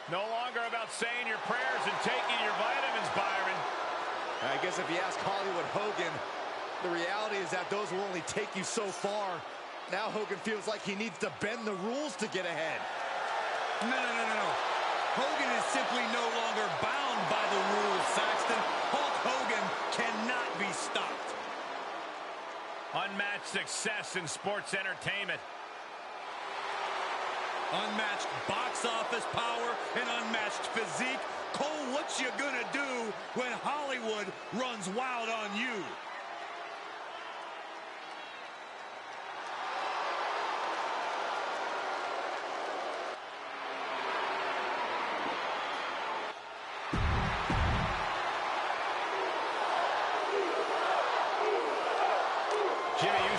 No longer about saying your prayers and taking your vitamins, Byron. I guess if you ask Hollywood Hogan, the reality is that those will only take you so far. Now Hogan feels like he needs to bend the rules to get ahead. No. Hogan is simply no longer bound by the rules, Saxton. Hulk Hogan cannot be stopped. Unmatched success in sports entertainment. Unmatched box office power and unmatched physique. Cole, what you gonna do when Hollywood runs wild on you?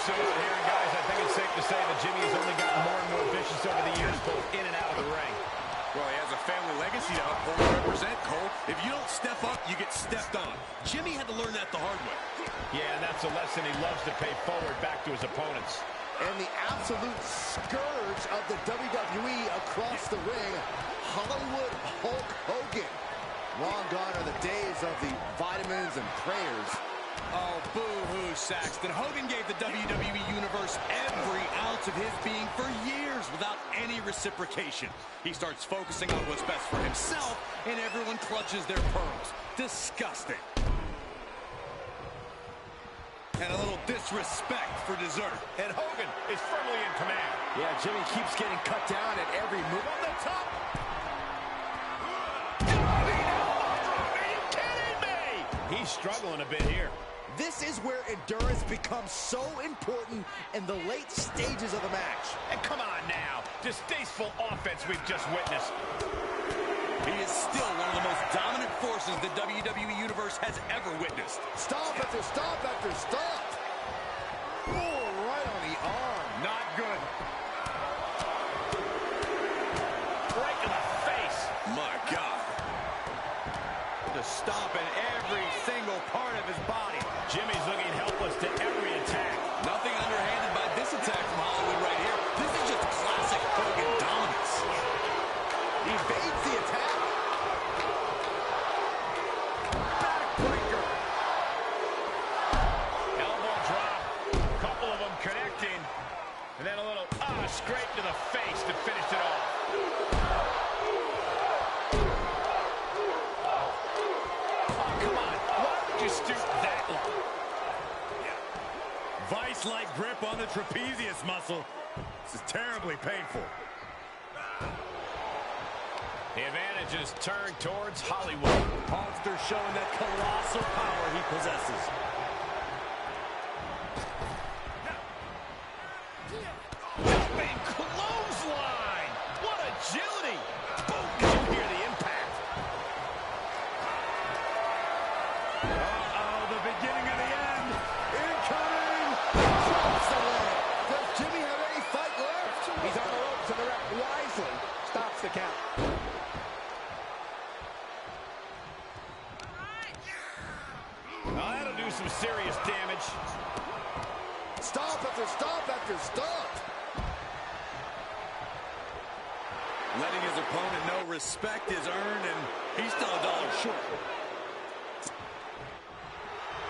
suit here, and guys, I think it's safe to say that Jimmy has only gotten more and more vicious over the years, both in and out of the ring. Well, he has a family legacy to uphold and represent, Cole. If you don't step up, you get stepped on. Jimmy had to learn that the hard way. Yeah, and that's a lesson he loves to pay forward back to his opponents. And the absolute scourge of the WWE across the ring, Hollywood Hulk Hogan. Long gone are the days of the vitamins and prayers. Oh, boo-hoo, Saxton. Hogan gave the WWE Universe every ounce of his being for years without any reciprocation. He starts focusing on what's best for himself, and everyone clutches their pearls. Disgusting. And a little disrespect for dessert. And Hogan is firmly in command. Yeah, Jimmy keeps getting cut down at every move. On the top. Are you kidding me? He's struggling a bit here. This is where endurance becomes so important in the late stages of the match. And come on now. Distasteful offense we've just witnessed. He is still one of the most dominant forces the WWE Universe has ever witnessed. Stop after stop after stop. Oh, right on the arm. Not good. Right in the face. My God. Just stomping every single part of his body. Jimmy's looking helpless to every attack. Nothing underhanded by this attack from Hollywood right here. This is just classic Hogan dominance. He evades the attack. Backbreaker. Elbow drop. A couple of them connecting. And then a little scrape to the face to finish it off. Oh, come on. Why would you stoop that long? Vice-like grip on the trapezius muscle. This is terribly painful. The advantage is turned towards Hollywood. Hulkster showing that colossal power he possesses. Jumping clothesline! What agility! Boom! Did you hear the impact? Uh-oh, the beginning of the end. Incoming! Drops the leg. Does Jimmy have any fight left? He's on the ropes and the ref wisely stops the count. Well, that'll do some serious damage. Stop after stop after stop. Letting his opponent know respect is earned, and he's still $1 short.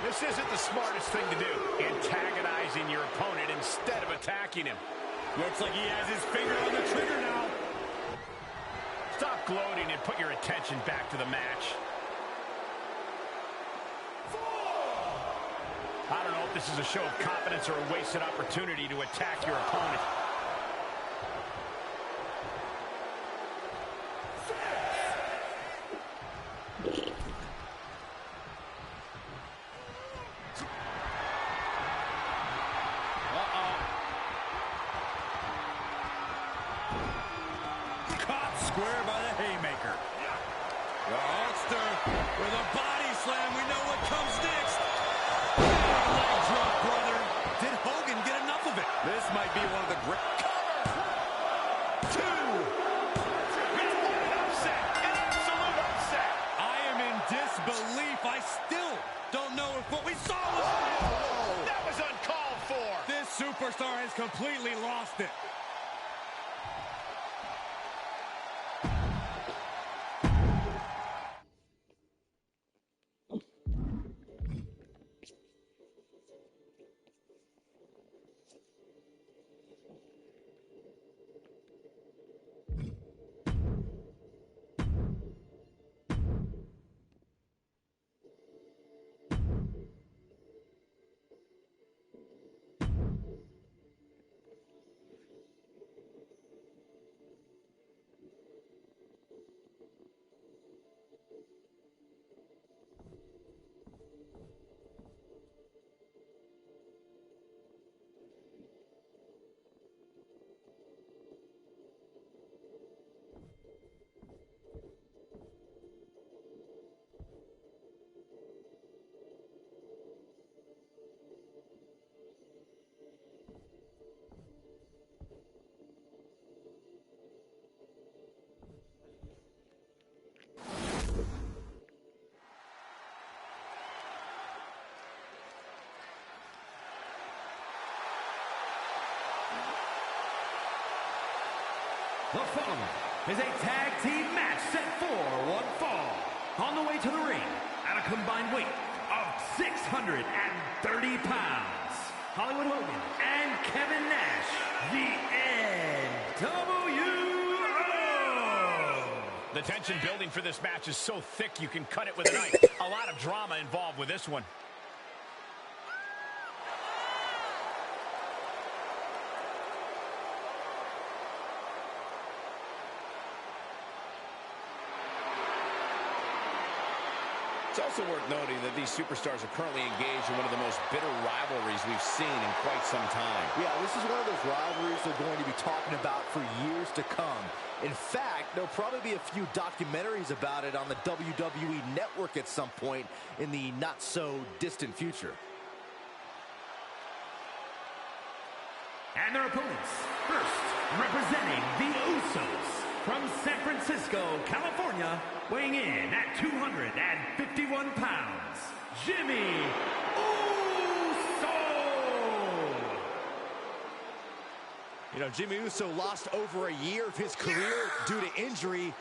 This isn't the smartest thing to do, antagonizing your opponent instead of attacking him. Looks like he has his finger on the trigger now. Stop gloating and put your attention back to the match. I don't know if this is a show of confidence or a wasted opportunity to attack your opponent. Caught square by the haymaker. The Hulkster with a body slam. We know what comes next. Leg drop, brother. Did Hogan get enough of it? This might be one of the great... Disbelief. I still don't know if what we saw was... That was uncalled for. This superstar has completely lost it. The following is a tag team match set for one fall. On the way to the ring, at a combined weight of 630 pounds, Hollywood Hogan and Kevin Nash, the NWO. The tension building for this match is so thick you can cut it with a knife. A lot of drama involved with this one. It's also worth noting that these superstars are currently engaged in one of the most bitter rivalries we've seen in quite some time. Yeah, this is one of those rivalries they're going to be talking about for years to come. In fact, there'll probably be a few documentaries about it on the WWE Network at some point in the not-so-distant future. And their opponents, first, representing the Usos, from San Francisco, California, weighing in at 251 pounds, Jimmy Uso! You know, Jimmy Uso lost over a year of his career due to injury.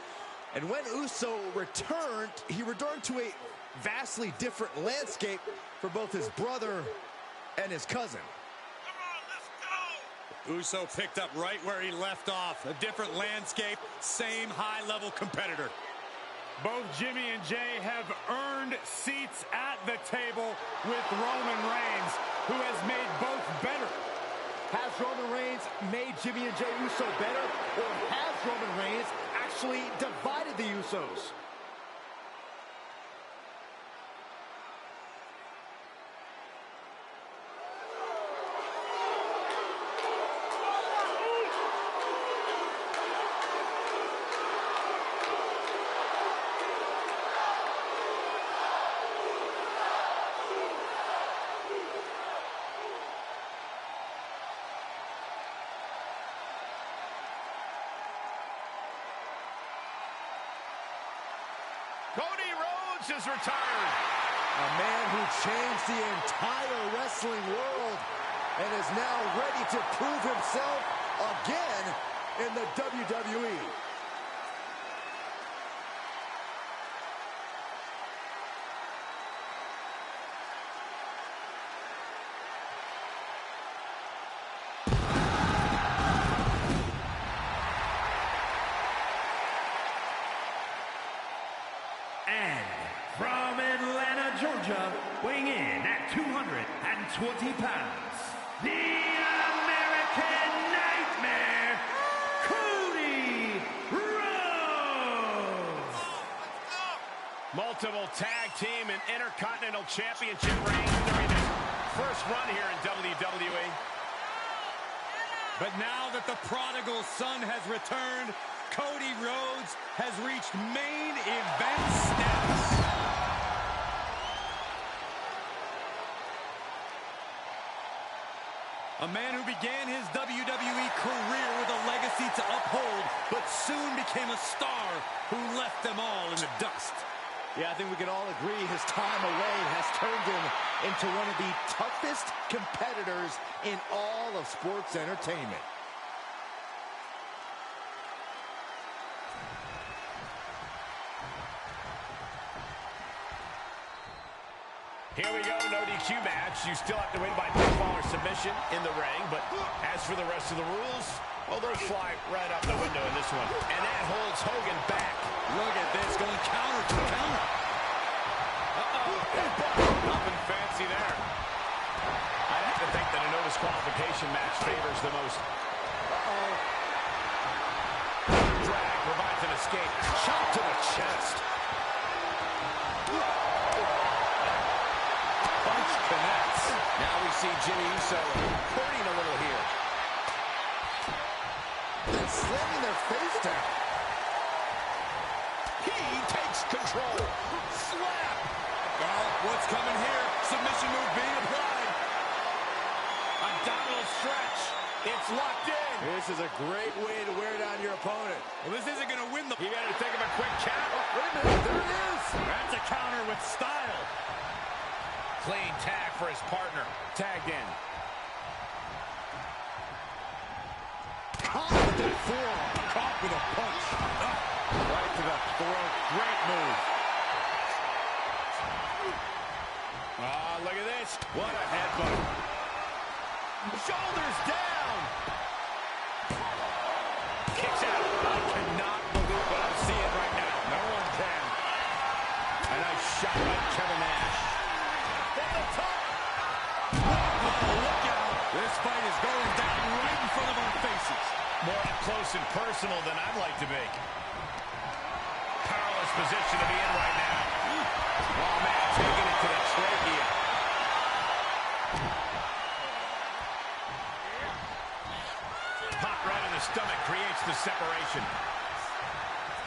And when Uso returned, he returned to a vastly different landscape for both his brother and his cousin. Uso picked up right where he left off. A different landscape, same high-level competitor. Both Jimmy and Jay have earned seats at the table with Roman Reigns, who has made both better. Has Roman Reigns made Jimmy and Jay Uso better, or has Roman Reigns actually divided the Usos? Cody Rhodes is retired. A man who changed the entire wrestling world and is now ready to prove himself again in the WWE. And from Atlanta, Georgia, weighing in at 220 pounds, the American Nightmare, Cody Rhodes! Multiple tag team and intercontinental championship reigns during his first run here in WWE. But now that the prodigal son has returned, Cody Rhodes has reached main event status. A man who began his WWE career with a legacy to uphold, but soon became a star who left them all in the dust. Yeah, I think we can all agree his time away has turned him into one of the toughest competitors in all of sports entertainment. Here we go, no DQ match. You still have to win by pinfall or submission in the ring, but as for the rest of the rules, well, they'll fly right out the window in this one. And that holds Hogan back. Look at this, going counter to counter. Nothing fancy there. I'd have to think that a no disqualification match favors the most. Drag provides an escape. Shot to the chest. Punch connects. Now we see Jimmy Uso hurting a little here. And slamming their face down. He takes control. Slap. Well, what's coming here? Submission move being applied. Abdominal stretch. It's locked in. This is a great way to wear down your opponent. Well, this isn't going to win the... You got to think of a quick count. Wait a minute, there it is. That's a counter with style. Clean tag for his partner. Tagged in. Caught with that forearm. Caught with a punch. Right to the throat. Great move. Ah, look at this. What a headbutt. Shoulders down. Kicks out. I cannot believe what I'm seeing right now. No one can. A nice shot by Kevin Nash. From the top. Look out. This fight is going down right in front of our faces. More up close and personal than I'd like to be. Powerless position to be in right now. Oh, man, taking it to the trachea. Pop right in the stomach creates the separation.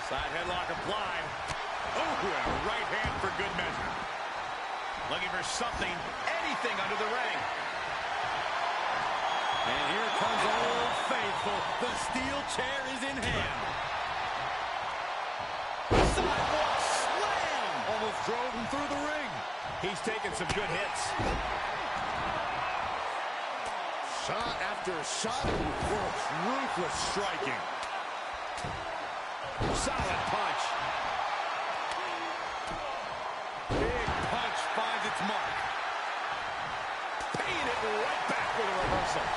Side headlock applied. Oh, and a right hand for good measure. Looking for something, anything under the ring. And here comes Old Faithful. The steel chair is in hand. Sidewalk slam! Almost drove him through the ring. He's taking some good hits. Shot after shot. Ruthless striking. Solid punch. Big punch finds its mark. Paying it right back with a reversal.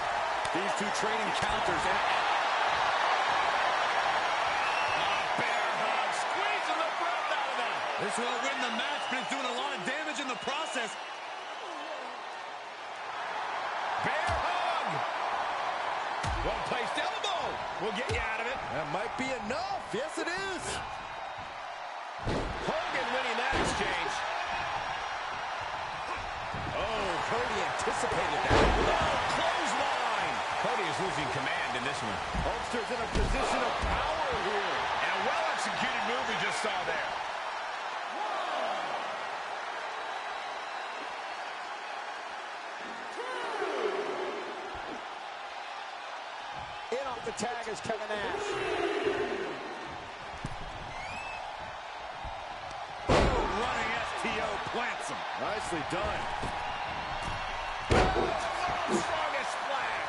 These two trading counters. And bear hug. Squeezing the breath out of them. This won't win the match, but it's doing a lot of damage in the process. Bear hug. Well-placed elbow. We'll get you out of it. That might be enough. Yes, it is. Hogan winning that exchange. Oh, Cody anticipated that. Oh, clothesline. Cody is losing command in this one. Hulkster's in a position of power here. And a well-executed move we just saw there. In off the tag is Kevin Nash. Running STO plants him. Nicely done. Strongest flag.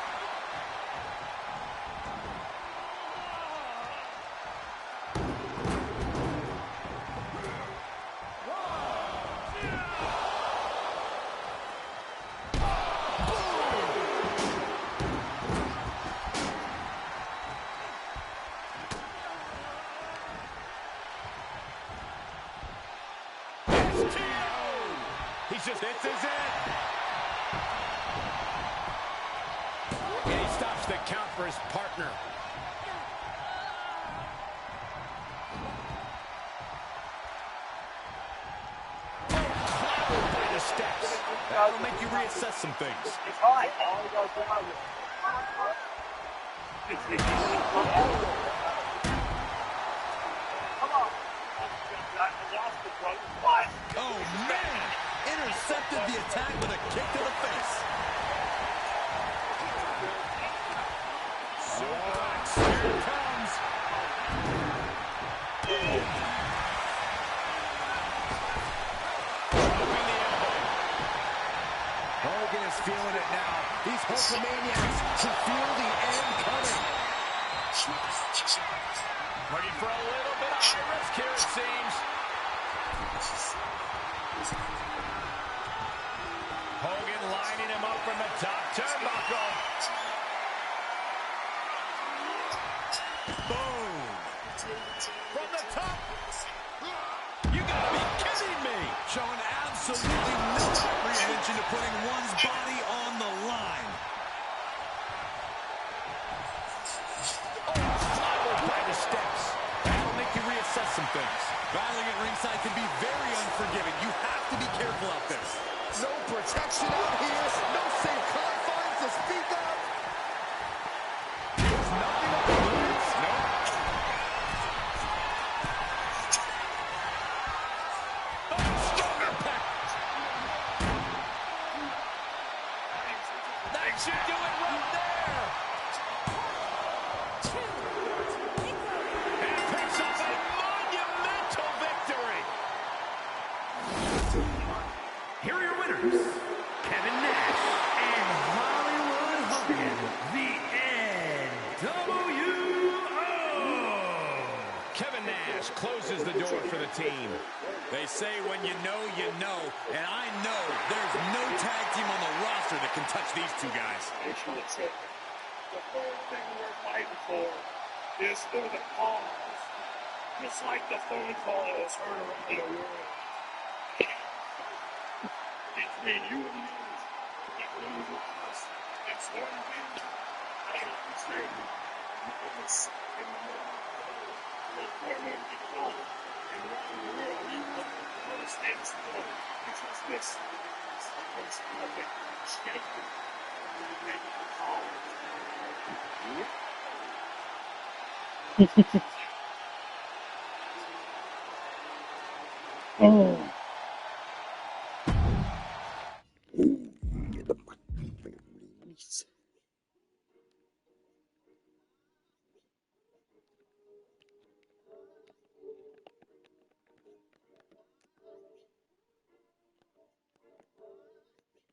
He's just, this is it. And he stops the count for his partner. Clobbered by the steps. That'll make you reassess some things. Oh, man! Intercepted the attack with a kick to the face. Suplex. Here it comes. Dropping the elbow. Hogan is feeling it now. These Hulkamaniacs can feel the end coming. Looking for a little bit of high risk here, it seems. Hogan lining him up from the top turnbuckle. Boom. From the top. You gotta be kidding me. Showing absolutely no apprehension to putting one's body on the line. Oh, followed by the steps. That'll make you reassess some things. Battling at ringside can be very unforgiving. You have to be careful out there. No protection out here. No safe confines to speak of. There's nothing on the limits. Nope. Oh, stronger pack. That should do it right there. And picks up a monumental victory. Here are your winners, Kevin Nash and Hollywood Hogan, the NWO closes the door for the team. They say when you know, and I know there's no tag team on the roster that can touch these two guys. The third thing we're fighting for is for the cause. Just like the phone call that was heard around the world. Between you and me, it really was. It's one thing. I have to say, moments in the morning, the corner of the phone, and around the world, you don't stand still. It's just this. It's nothing. Shaking. You make the call. Oh.